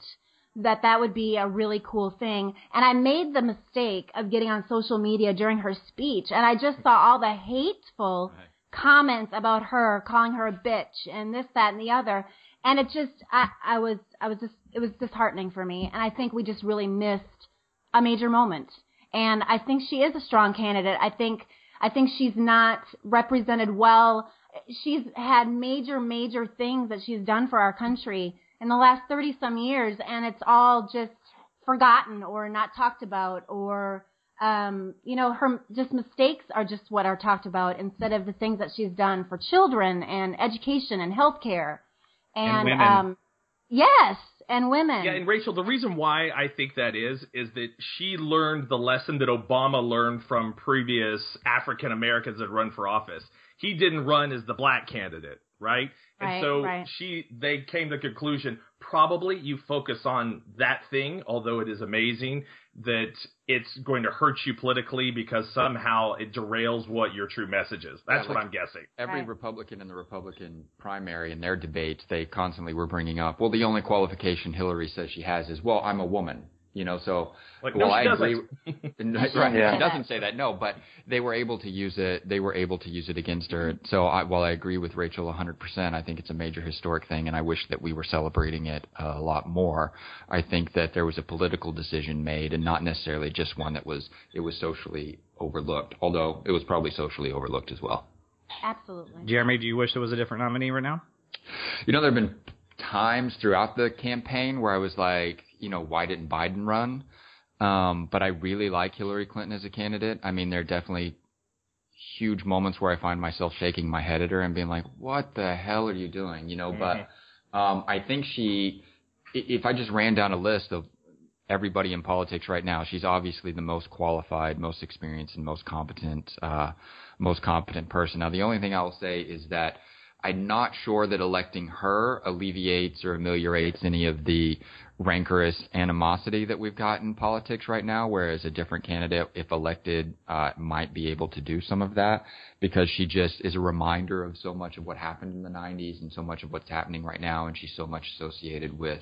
that would be a really cool thing. And I made the mistake of getting on social media during her speech, and I just saw all the hateful comments about her, calling her a bitch and this, that, and the other. And it just, it was disheartening for me. And I think we just really missed a major moment. And I think she is a strong candidate. I think she's not represented well. She's had major things that she's done for our country in the last 30-some years, and it's all just forgotten or not talked about, or, her just mistakes are just what are talked about instead of the things that she's done for children and education and healthcare. And women. Yes, and women. Yeah, and Rachel, the reason why I think that is that she learned the lesson that Obama learned from previous African Americans that run for office. He didn't run as the black candidate, right? And so they came to the conclusion, probably you focus on that thing, although it is amazing, that it's going to hurt you politically because somehow it derails what your true message is. That's what I'm guessing. Every Republican in the Republican primary in their debates, they constantly were bringing up, well, the only qualification Hillary says she has is, well, I'm a woman. So like, no, I doesn't. agree. Right, yeah. She doesn't say that. No, but they were able to use it. They were able to use it against her. So while I agree with Rachel 100%, I think it's a major historic thing, and I wish that we were celebrating it a lot more. I think that there was a political decision made, and not necessarily just one that was socially overlooked. Although it was probably socially overlooked as well. Absolutely. Jeremy, do you wish there was a different nominee right now? There have been times throughout the campaign where I was like, why didn't Biden run? But I really like Hillary Clinton as a candidate. I mean, there are definitely huge moments where I find myself shaking my head at her and being like, what the hell are you doing? But I think if I just ran down a list of everybody in politics right now, she's obviously the most qualified, most experienced, and most competent person. Now, the only thing I will say is that I'm not sure that electing her alleviates or ameliorates any of the rancorous animosity that we've got in politics right now, whereas a different candidate, if elected, might be able to do some of that, because she just is a reminder of so much of what happened in the 90s and so much of what's happening right now, and she's so much associated with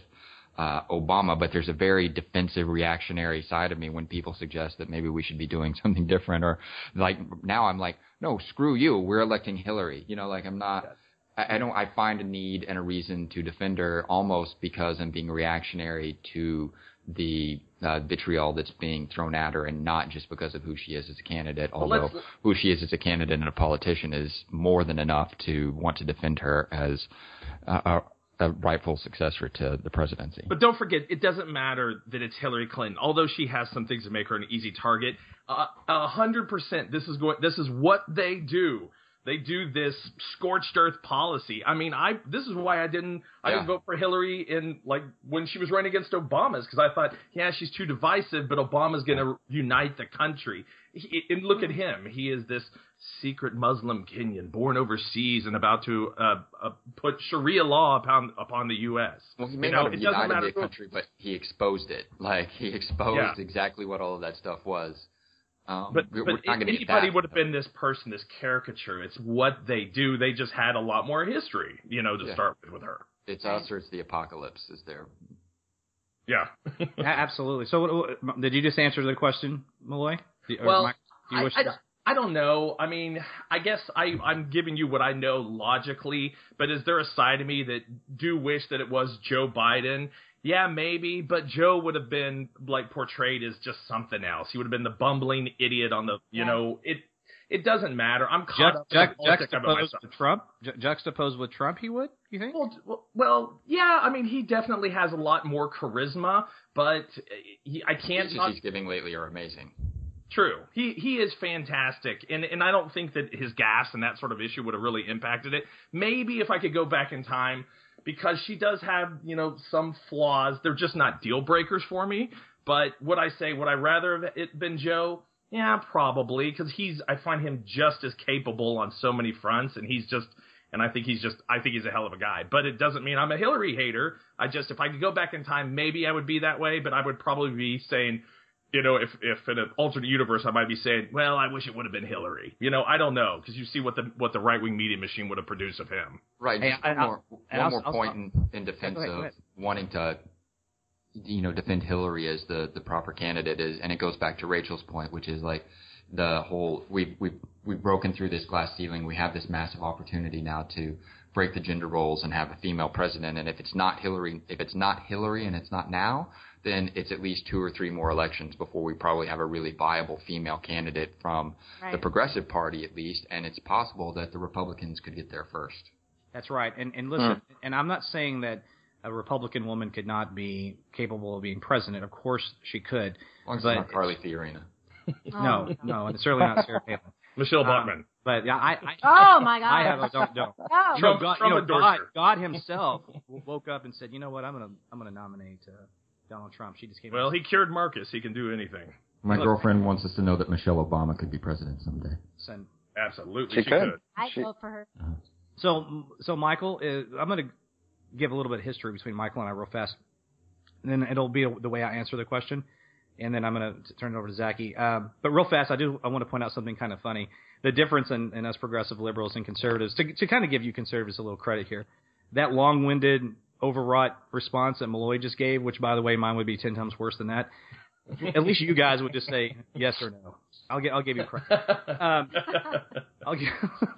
Obama. But there's a very defensive, reactionary side of me when people suggest that maybe we should be doing something different, or like now I'm like, no, screw you, we're electing Hillary. I'm not. I find a need and a reason to defend her almost because I'm being reactionary to the vitriol that's being thrown at her, and not just because of who she is as a candidate, although who she is as a candidate and a politician is more than enough to want to defend her as a rightful successor to the presidency. But don't forget, it doesn't matter that it's Hillary Clinton, although she has some things that make her an easy target. 100%, this is what they do. They do this scorched earth policy. I mean, this is why I didn't vote for Hillary when she was running against Obama's, because I thought, she's too divisive, but Obama's going to unite the country. And look at him. He is this secret Muslim Kenyan born overseas and about to put Sharia law upon the U.S. Well, he may not have united the country, but he exposed it. He exposed exactly what all of that stuff was. But anybody would have been this person, this caricature. It's what they do. They just had a lot more history, to start with her. It's us or it's the apocalypse, is there? Yeah. Absolutely. So did you just answer the question, Malloy? I don't know. I mean, I guess I'm giving you what I know logically, but is there a side of me that do wish that it was Joe Biden? Yeah, maybe, but Joe would have been portrayed as just something else. He would have been the bumbling idiot on the, it doesn't matter. I'm caught up in politics about myself. Juxtaposed with Trump, he would, you think? Well, yeah. I mean, he definitely has a lot more charisma, but I can't. He's giving lately are amazing. True. He is fantastic, and I don't think that his gas and that sort of issue would have really impacted it. Maybe if I could go back in time, because she does have, some flaws. They're just not deal breakers for me. But would I rather have it been Joe? Yeah, probably, because I find him just as capable on so many fronts, and I think he's a hell of a guy. But it doesn't mean I'm a Hillary hater. If I could go back in time, maybe I would be that way, but I would probably be saying, if in an alternate universe, I might be saying, well, I wish it would have been Hillary. I don't know, because you see what the right-wing media machine would have produced of him. Right. One more point in defense of wanting to, defend Hillary as the proper candidate is, and it goes back to Rachel's point, which is the whole we've broken through this glass ceiling. We have this massive opportunity now to break the gender roles and have a female president. And if it's not Hillary and it's not now, then it's at least 2 or 3 more elections before we probably have a really viable female candidate from the Progressive Party at least, and it's possible that the Republicans could get there first. That's right. And listen, and I'm not saying that a Republican woman could not be capable of being president. Of course she could. As long as it's not Carly Fiorina. No, and it's certainly not Sarah Palin. Michelle Bachmann. But yeah, oh my God! I have don't. No. God himself woke up and said, you know what, I'm gonna nominate Donald Trump. She just came. Well, he cured Marcus. He can do anything. My girlfriend wants us to know that Michelle Obama could be president someday. Absolutely, she could. I'd vote for her. So Michael, I'm going to give a little bit of history between Michael and I real fast, and then it'll be the way I answer the question, and then I'm going to turn it over to Zaki. But real fast, I want to point out something kind of funny. The difference in us progressive liberals and conservatives, to kind of give you conservatives a little credit here, that long-winded overwrought response that Malloy just gave, which, by the way, mine would be 10 times worse than that. At least you guys would just say yes or no. I'll give you credit. I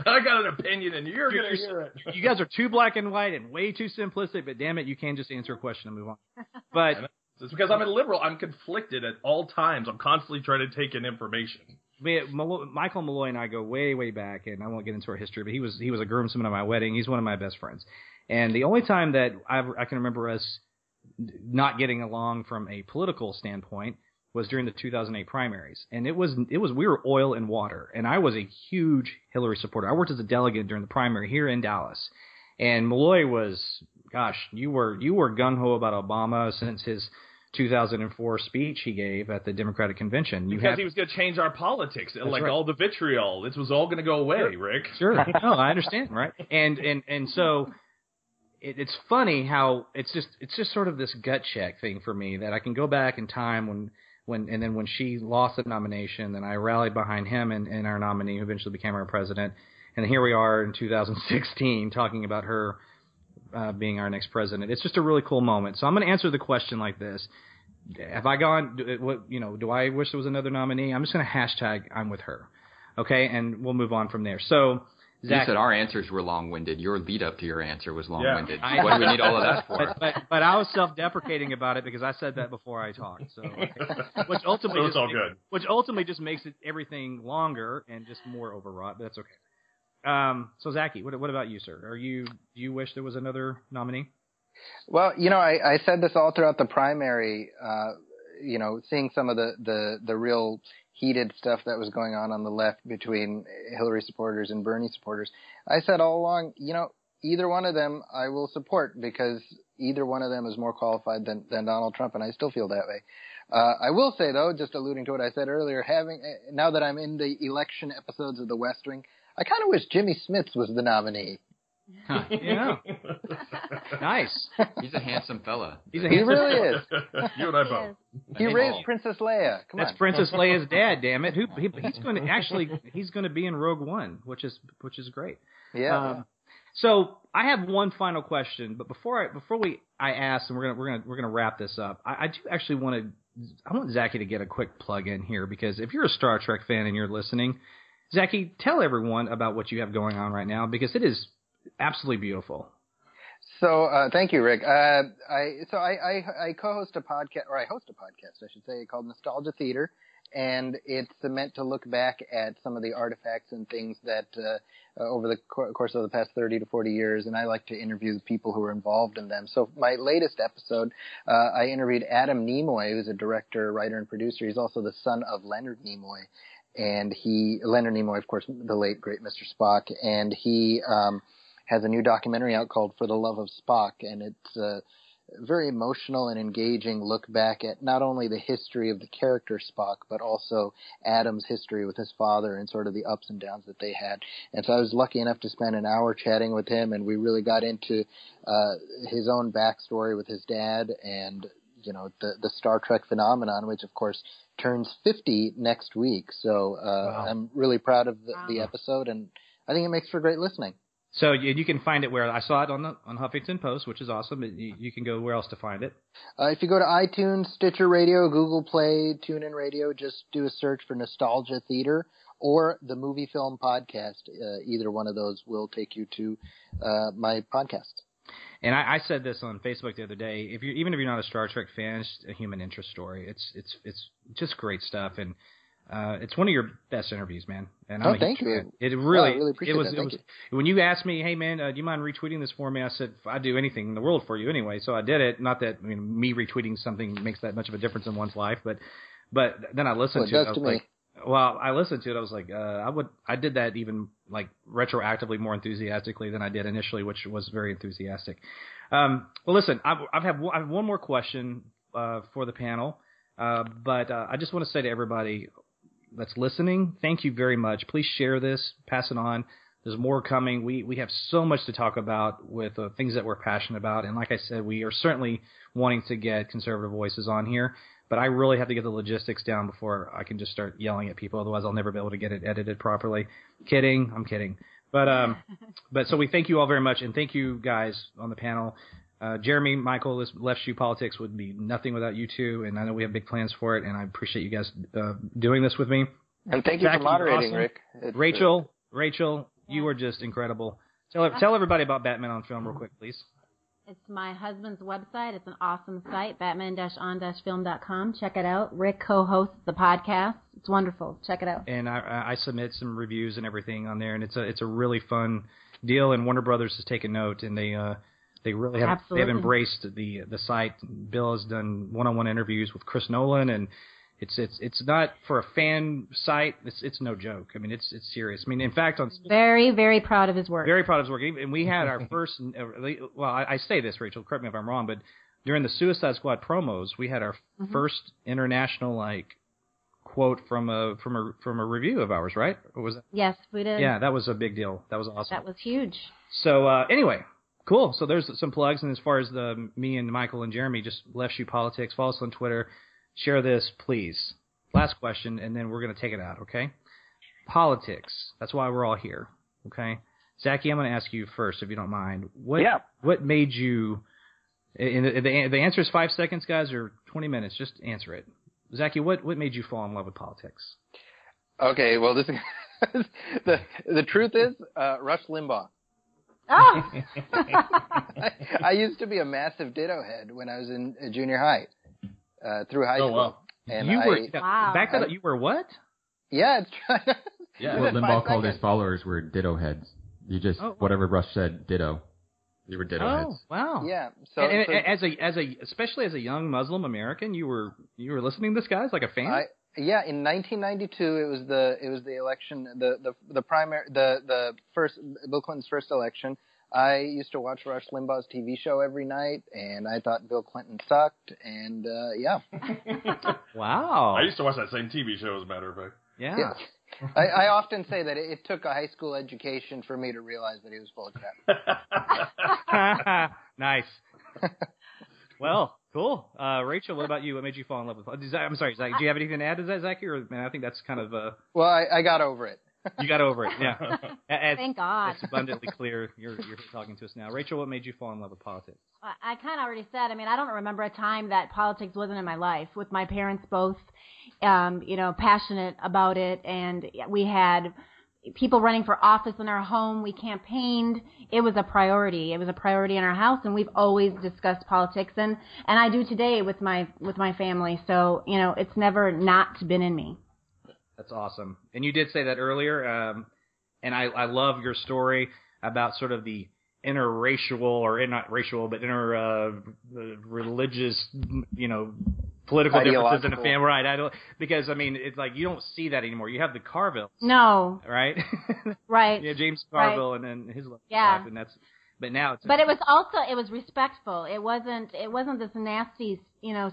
got an opinion, and you're going to hear it. You guys are too black and white and way too simplistic, but damn it, you can just answer a question and move on. But it's because I'm a liberal. I'm conflicted at all times. I'm constantly trying to take in information. Michael Malloy and I go way, way back, and I won't get into our history, but he was a groomsman at my wedding. He's one of my best friends. And the only time that I can remember us not getting along from a political standpoint was during the 2008 primaries. And we were oil and water. And I was a huge Hillary supporter. I worked as a delegate during the primary here in Dallas. And Malloy was, gosh, you were gung-ho about Obama since his 2004 speech he gave at the Democratic Convention. He was going to change our politics. Like, right. All the vitriol. This was all going to go away, Rick. Sure. No, I understand, right? And so it's funny how it's just sort of this gut check thing for me that I can go back in time when she lost the nomination, then I rallied behind him and our nominee who eventually became our president. And here we are in 2016 talking about her being our next president. It's just a really cool moment. So I'm going to answer the question like this. Have I gone, do I wish there was another nominee? I'm just going to hashtag I'm with her. Okay. And we'll move on from there. So Zaki, you said our answers were long-winded. Your lead-up to your answer was long-winded. Yeah. What do we need all of that for? But I was self-deprecating about it because I said that before I talked. So, which ultimately just makes everything longer and just more overwrought. But that's okay. So Zaki, what about you, sir? Do you wish there was another nominee? Well, I said this all throughout the primary. Seeing some of the real heated stuff that was going on the left between Hillary supporters and Bernie supporters. I said all along, either one of them I will support because either one of them is more qualified than Donald Trump, and I still feel that way. I will say, though, just alluding to what I said earlier, now that I'm in the election episodes of The West Wing, I kind of wish Jimmy Smits was the nominee. Huh, yeah. Nice. He's a handsome fella. He really is. You and I both. He raised Princess Leia. That's Princess Leia's dad. Damn it! He's going to be in Rogue One, which is great. Yeah. So I have one final question, but before I ask, and we're gonna wrap this up. I do actually want Zaki to get a quick plug in here because if you're a Star Trek fan and you're listening, Zaki, tell everyone about what you have going on right now because it is absolutely beautiful. So thank you, Rick. I co-host a podcast, or I host a podcast, I should say, called Nostalgia Theater, and it's meant to look back at some of the artifacts and things that over the course of the past 30 to 40 years, and I like to interview the people who are involved in them. So my latest episode, I interviewed Adam Nimoy, who's a director, writer, and producer. He's also the son of Leonard Nimoy. And Leonard Nimoy, of course, the late, great Mr. Spock, and he has a new documentary out called For the Love of Spock, and it's a very emotional and engaging look back at not only the history of the character Spock, but also Adam's history with his father and sort of the ups and downs that they had. And so I was lucky enough to spend an hour chatting with him, and we really got into his own backstory with his dad and the Star Trek phenomenon, which of course turns 50 next week. So wow. I'm really proud of the episode, and I think it makes for great listening. So you can find it where I saw it on Huffington Post, which is awesome. You can go where else to find it? If you go to iTunes, Stitcher Radio, Google Play, TuneIn Radio, just do a search for Nostalgia Theater or the Movie Film Podcast. Either one of those will take you to my podcast. And I said this on Facebook the other day. Even if you're not a Star Trek fan, it's a human interest story. It's just great stuff, and it's one of your best interviews, man. And thank you. It really, I really appreciate it. Thank you. When you asked me, hey man, do you mind retweeting this for me? I said I'd do anything in the world for you anyway. So I did it. Not that me retweeting something makes that much of a difference in one's life, but then I listened to it. I was like, well, I listened to it. I was like, I did that even like retroactively more enthusiastically than I did initially, which was very enthusiastic. Well, listen, I have one more question for the panel, but I just want to say to everybody that's listening, thank you very much. Please share this, pass it on. There's more coming. We have so much to talk about with things that we're passionate about, and like I said, we are certainly wanting to get conservative voices on here. But I really have to get the logistics down before I can just start yelling at people. Otherwise, I'll never be able to get it edited properly. Kidding. I'm kidding. But so we thank you all very much. And thank you guys on the panel. Jeremy, Michael, this Left Shoe Politics would be nothing without you two, and I know we have big plans for it, and I appreciate you guys doing this with me. And thank you Zaki, for moderating, awesome. Rick. Rachel, you were just incredible. Tell everybody about Batman on Film real quick, please. It's my husband's website. It's an awesome site, batman-on-film.com. Check it out. Rick co-hosts the podcast. It's wonderful. Check it out. And I submit some reviews and everything on there, and it's a really fun deal. And Warner Brothers has taken note, and they really have embraced the site. Bill has done one-on-one interviews with Chris Nolan, and it's not for a fan site. It's no joke. I mean, it's serious. I mean, in fact, very, very proud of his work. Very proud of his work. And we had our first. Well, I say this, Rachel. Correct me if I'm wrong, but during the Suicide Squad promos, we had our first international quote from a review of ours, right? Or was that? Yes, we did. Yeah, that was a big deal. That was awesome. That was huge. So anyway, cool. So there's some plugs, and as far as me and Michael and Jeremy, just Left Shoe Politics. Follow us on Twitter. Share this, please. Last question, and then we're going to take it out, okay? Politics. That's why we're all here, okay? Zaki, I'm going to ask you first, if you don't mind. What made you – the answer is 5 seconds, guys, or 20 minutes. Just answer it. Zaki, what made you fall in love with politics? Okay, well, this is the truth is Rush Limbaugh. Oh! I used to be a massive Ditto head when I was in junior high. Through high school. Wow. And back then you were what? Yeah, it's true. Yeah, well, Limbaugh called his followers were Ditto heads. You just whatever Rush said, Ditto. You were Ditto heads. Oh, wow. Yeah. So, especially as a young Muslim American, you were listening to this guy as like a fan. In 1992, it was the election, the primary, the first Bill Clinton's first election. I used to watch Rush Limbaugh's TV show every night, and I thought Bill Clinton sucked, and yeah. Wow. I used to watch that same TV show, as a matter of fact. Yeah. I often say that it took a high school education for me to realize that he was full of crap. Nice. Well, cool. Rachel, what about you? What made you fall in love with? I'm sorry, Zach. Do you have anything to add to that, Zaki? Or man, I think that's kind of. Well, I got over it. You got over it, yeah. Thank God. It's abundantly clear you're talking to us now. Rachel, what made you fall in love with politics? I kind of already said. I mean, I don't remember a time that politics wasn't in my life. With my parents both, passionate about it, and we had people running for office in our home. We campaigned. It was a priority. It was a priority in our house, and we've always discussed politics, and I do today with my family. So it's never not been in me. That's awesome. And you did say that earlier, and I love your story about sort of the interracial, or not racial, but religious, political differences in a family. Right. Because, I mean, it's like you don't see that anymore. You have the Carvilles. No. Right? Right. Yeah, James Carville and then his life. Yeah. And that's, but now it's. But it was respectful. It wasn't this nasty,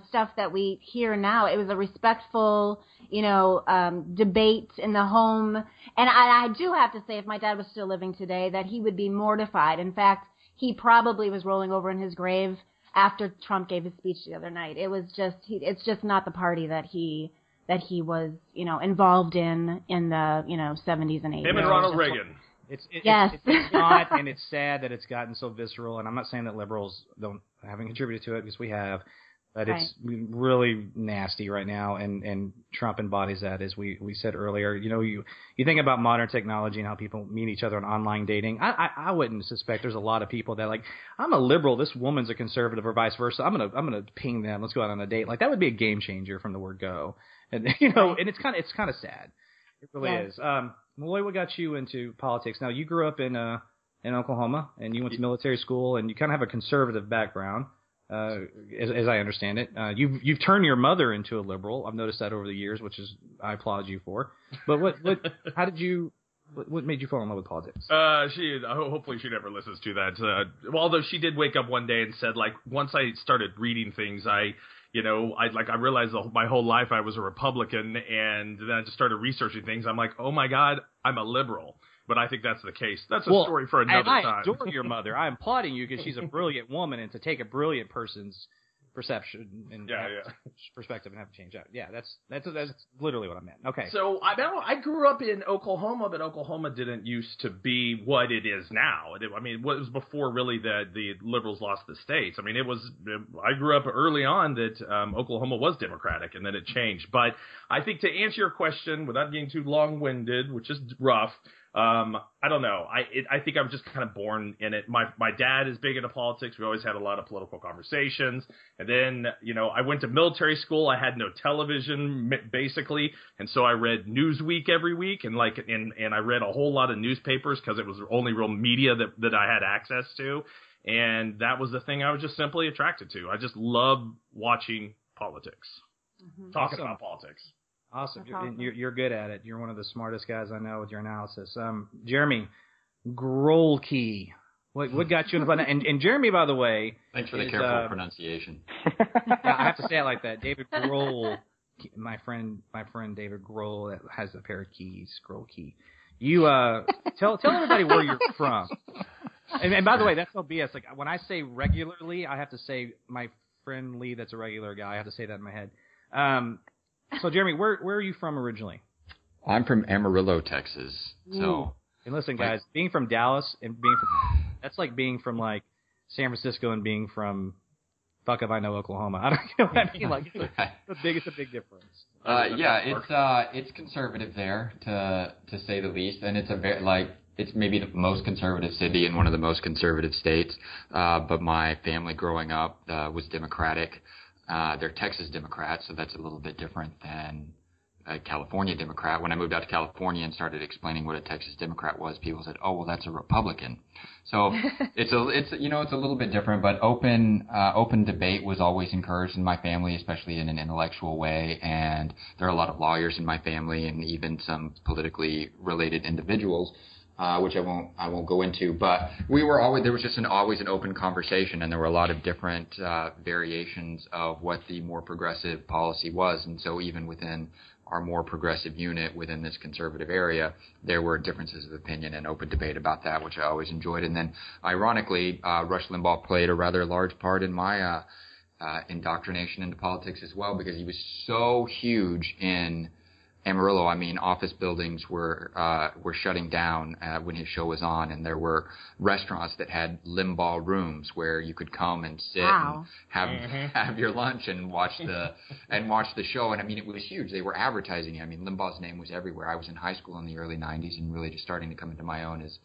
stuff that we hear now. It was a respectful, debate in the home. And I do have to say, if my dad was still living today, that he would be mortified. In fact, he probably was rolling over in his grave after Trump gave his speech the other night. It was just, it's just not the party that he was, involved in the, 70s and 80s. Him and Ronald Reagan. Yes. It's not, and it's sad that it's gotten so visceral. And I'm not saying that liberals haven't contributed to it, because we have, but it's really nasty right now. And Trump embodies that, as we said earlier. You think about modern technology and how people meet each other on online dating. I wouldn't suspect there's a lot of people that I'm a liberal, this woman's a conservative, or vice versa. I'm gonna ping them. Let's go out on a date. Like, that would be a game changer from the word go. And and it's kind of sad. It really is. Malloy, what got you into politics? Now, you grew up in Oklahoma, and you went to military school, and you kind of have a conservative background, as I understand it. You've turned your mother into a liberal. I've noticed that over the years, which is I applaud you for. But what made you fall in love with politics? Hopefully she never listens to that. Although she did wake up one day and said, once I started reading things, I realized my whole life I was a Republican, and then I just started researching things. I'm like, oh my God, I'm a liberal. But I think that's the case. That's a story for another time. I adore your mother. I am applauding you because she's a brilliant woman, and to take a brilliant person's perception and Yeah. perspective and have to change that. Yeah, that's literally what I meant. Okay. So I grew up in Oklahoma, but Oklahoma didn't used to be what it is now. It was before really the liberals lost the states. I mean, I grew up early on that Oklahoma was Democratic, and then it changed. But I think to answer your question without getting too long-winded, which is rough, I don't know. I think I'm just kind of born in it. My dad is big into politics. We always had a lot of political conversations. And then, I went to military school. I had no television, basically. And so I read Newsweek every week and I read a whole lot of newspapers because it was the only real media that I had access to. And that was the thing I was just simply attracted to. I just love watching politics, talking about politics. Awesome. You're good at it. You're one of the smartest guys I know with your analysis. Jeremy, Grolke. What got you in the fun? And Jeremy, by the way. Thanks for the careful pronunciation. I have to say it like that. David Grohl, my friend David Grohl, that has a pair of keys, Grolke. You tell everybody where you're from. And by the way, that's no BS. Like when I say regularly, I have to say my friend Lee, that's a regular guy. I have to say that in my head. So, Jeremy, where are you from originally? I'm from Amarillo, Texas. So, and listen, guys, being from Dallas and that's like being from like San Francisco and being from fuck if I know Oklahoma. I don't know what I mean. Like it's a big difference. It's conservative there to say the least, and it's it's maybe the most conservative city in one of the most conservative states. But my family growing up was Democratic. They're Texas Democrats, so that's a little bit different than a California Democrat. When I moved out to California and started explaining what a Texas Democrat was, people said, "Oh, well, that's a Republican." So it's a little bit different, but open debate was always encouraged in my family, especially in an intellectual way. And there are a lot of lawyers in my family, and even some politically related individuals. Which I won't go into, but there was just always an open conversation, and there were a lot of different variations of what the more progressive policy was. And so even within our more progressive unit within this conservative area, there were differences of opinion and open debate about that, which I always enjoyed. And then ironically, Rush Limbaugh played a rather large part in my indoctrination into politics as well, because he was so huge in Amarillo. I mean, office buildings were shutting down when his show was on, and there were restaurants that had Limbaugh rooms where you could come and sit and have your lunch and watch the show. And I mean, it was huge. They were advertising it. I mean, Limbaugh's name was everywhere. I was in high school in the early '90s and really just starting to come into my own as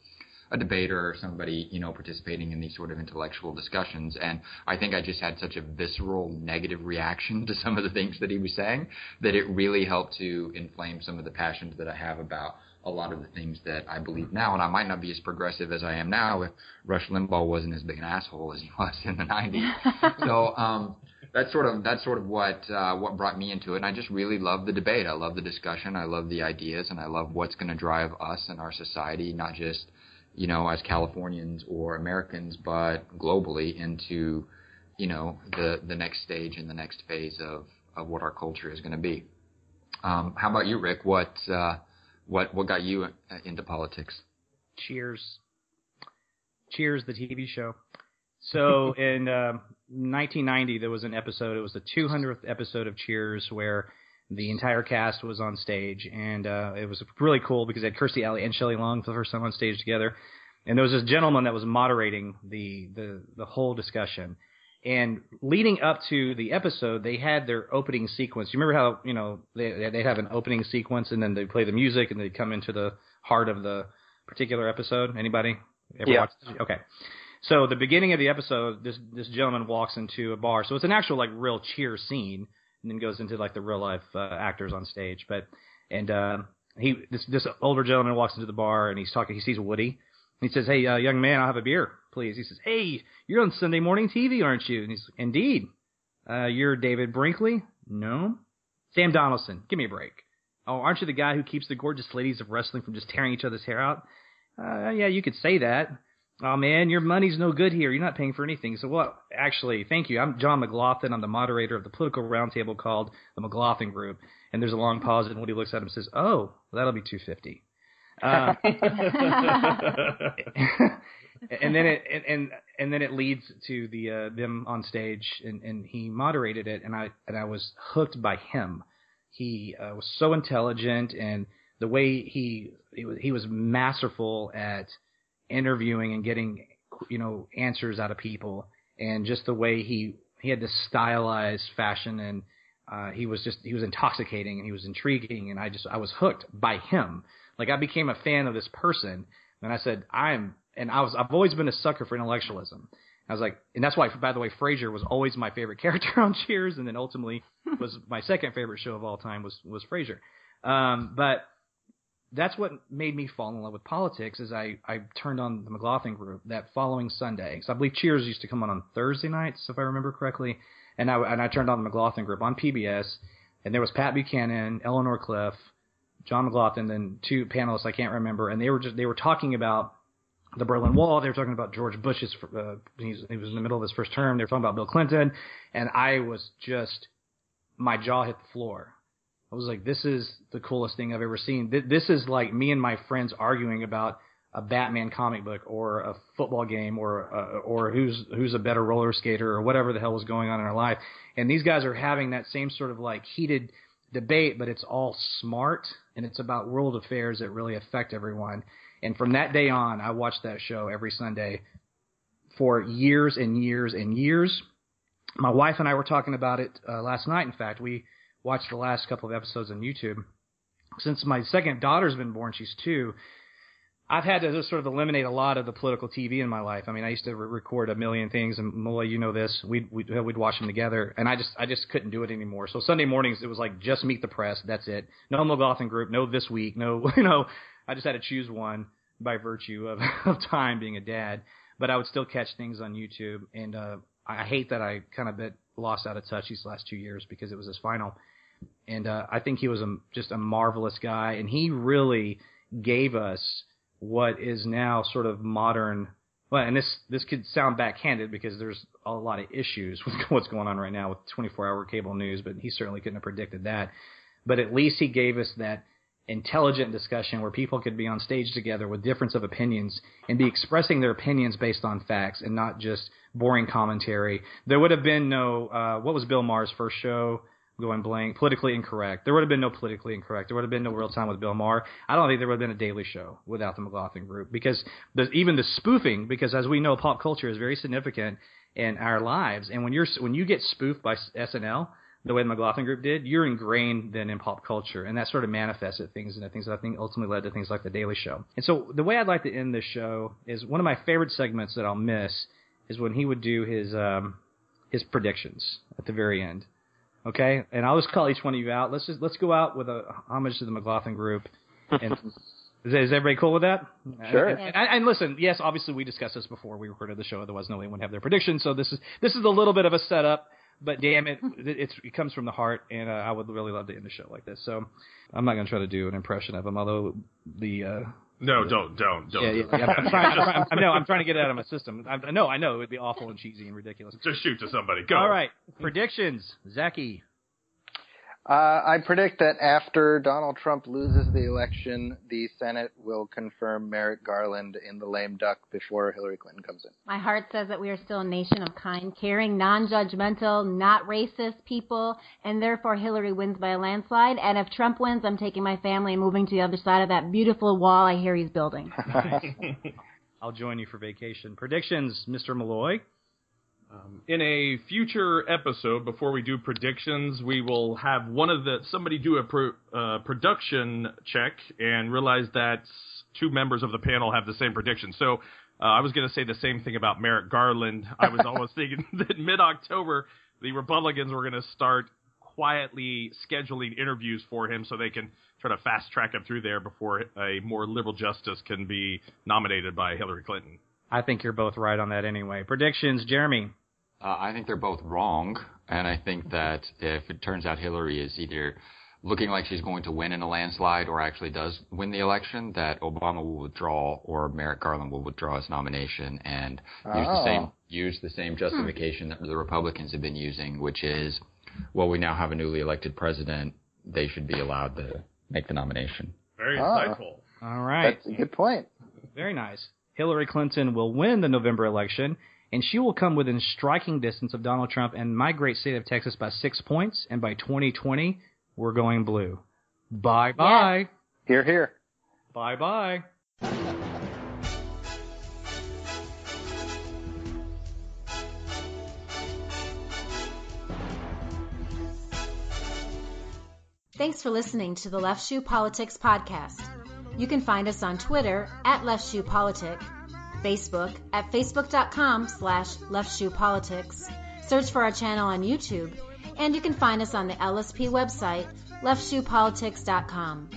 a debater or somebody, participating in these sort of intellectual discussions. And I think I just had such a visceral negative reaction to some of the things that he was saying that it really helped to inflame some of the passions that I have about a lot of the things that I believe now. And I might not be as progressive as I am now if Rush Limbaugh wasn't as big an asshole as he was in the 90s. So that's sort of what brought me into it. And I just really love the debate. I love the discussion. I love the ideas, and I love what's going to drive us and our society, not just as Californians or Americans, but globally into, the next stage and the next phase of what our culture is going to be. How about you, Rick? What got you into politics? Cheers, the TV show. So in 1990, there was an episode. It was the 200th episode of Cheers, where the entire cast was on stage, and it was really cool because they had Kirstie Alley and Shelley Long for the first time on stage together. And there was this gentleman that was moderating the whole discussion. And leading up to the episode, they had their opening sequence. You remember how they have an opening sequence, and then they play the music, and they come into the heart of the particular episode. Anybody ever watched this? Okay. So the beginning of the episode, this gentleman walks into a bar. So it's an actual real Cheers scene. And then goes into the real life actors on stage. This older gentleman walks into the bar and he's talking. He sees Woody. And he says, "Hey, young man, I'll have a beer, please." He says, "Hey, you're on Sunday morning TV, aren't you?" And he's, "Indeed." "You're David Brinkley?" "No." "Sam Donaldson, give me a break." "Oh, aren't you the guy who keeps the gorgeous ladies of wrestling from just tearing each other's hair out?" "Yeah, you could say that." "Oh, man, your money's no good here. You're not paying for anything." So, well, actually, thank you. I'm John McLaughlin. I'm the moderator of the political roundtable called the McLaughlin Group. And there's a long pause, and Woody looks at him and says, "Oh, well, that'll be $250." and then it leads to the them on stage, and he moderated it, and I was hooked by him. He was so intelligent, and the way he was masterful at interviewing and getting answers out of people, and just the way he had this stylized fashion, and he was intoxicating, and he was intriguing, and I was hooked by him. Like, I became a fan of this person, and I said, I've always been a sucker for intellectualism. I was like, and that's why, by the way, Frasier was always my favorite character on Cheers, and then ultimately was my second favorite show of all time was Frasier. But that's what made me fall in love with politics, is I turned on the McLaughlin Group that following Sunday. So I believe Cheers used to come on Thursday nights, if I remember correctly, and I turned on the McLaughlin Group on PBS, and there was Pat Buchanan, Eleanor Cliff, John McLaughlin, and two panelists I can't remember, and they were talking about the Berlin Wall. They were talking about George Bush's he was in the middle of his first term. They were talking about Bill Clinton, and I was just, my jaw hit the floor. I was like, this is the coolest thing I've ever seen. This is like me and my friends arguing about a Batman comic book or a football game or who's a better roller skater or whatever the hell was going on in our life. And these guys are having that same sort of like heated debate, but it's all smart, and it's about world affairs that really affect everyone. And from that day on, I watched that show every Sunday for years and years and years. My wife and I were talking about it last night. In fact, we watched the last couple of episodes on YouTube. Since my second daughter's been born, she's 2, I've had to just sort of eliminate a lot of the political TV in my life. I mean, I used to record a million things, and Mullah, you know this. We'd watch them together, and I just couldn't do it anymore. So Sunday mornings, it was like just Meet the Press. That's it. No McLaughlin Group. No This Week. No, I just had to choose one by virtue of time being a dad. But I would still catch things on YouTube, and I hate that I kind of lost out of touch these last 2 years because it was his final. And I think he was just a marvelous guy, and he really gave us what is now sort of modern. Well, and this could sound backhanded because there's a lot of issues with what's going on right now with 24-hour cable news, but he certainly couldn't have predicted that. But at least he gave us that intelligent discussion where people could be on stage together with difference of opinions and be expressing their opinions based on facts and not just boring commentary. There would have been no what was Bill Maher's first show? Going blank. Politically Incorrect. There would have been no Politically Incorrect. There would have been no Real Time with Bill Maher. I don't think there would have been a Daily Show without the McLaughlin Group, because even the spoofing, because as we know, pop culture is very significant in our lives, and when you get spoofed by SNL the way the McLaughlin Group did, you're ingrained then in pop culture, and that sort of manifested things, and things that I think ultimately led to things like the Daily Show. And so the way I'd like to end this show is one of my favorite segments that I'll miss is when he would do his predictions at the very end. Okay, and I'll just call each one of you out. Let's go out with a homage to the McLaughlin Group. And is everybody cool with that? Sure. And listen, yes, obviously we discussed this before we recorded the show. Otherwise, nobody would have their predictions. So this is a little bit of a setup, but damn it, it comes from the heart, and I would really love to end the show like this. So I'm not going to try to do an impression of him, although No, don't. Yeah, I'm trying to get it out of my system. I know it would be awful and cheesy and ridiculous. Just shoot to somebody. Go. All right, predictions, Zaki. I predict that after Donald Trump loses the election, the Senate will confirm Merrick Garland in the lame duck before Hillary Clinton comes in. My heart says that we are still a nation of kind, caring, non-judgmental, not racist people, and therefore Hillary wins by a landslide. And if Trump wins, I'm taking my family and moving to the other side of that beautiful wall I hear he's building. I'll join you for vacation. Predictions, Mr. Malloy. In a future episode, before we do predictions, we will have somebody do a production check and realize that 2 members of the panel have the same prediction. So I was going to say the same thing about Merrick Garland. I was almost thinking that mid-October, the Republicans were going to start quietly scheduling interviews for him so they can try to fast-track him through there before a more liberal justice can be nominated by Hillary Clinton. I think you're both right on that anyway. Predictions, Jeremy. I think they're both wrong, and I think that if it turns out Hillary is either looking like she's going to win in a landslide or actually does win the election, that Obama will withdraw or Merrick Garland will withdraw his nomination and use the same justification that the Republicans have been using, which is, well, we now have a newly elected president. They should be allowed to make the nomination. Very insightful. All right. That's a good point. Very nice. Hillary Clinton will win the November election, and she will come within striking distance of Donald Trump and my great state of Texas by 6 points, and by 2020, we're going blue. Bye-bye. Yeah. Hear, hear. Bye-bye. Thanks for listening to the Left Shoe Politics podcast. You can find us on Twitter at Left Shoe Politic, Facebook at facebook.com/LeftShoePolitics. Search for our channel on YouTube, and you can find us on the LSP website, LeftShoePolitics.com.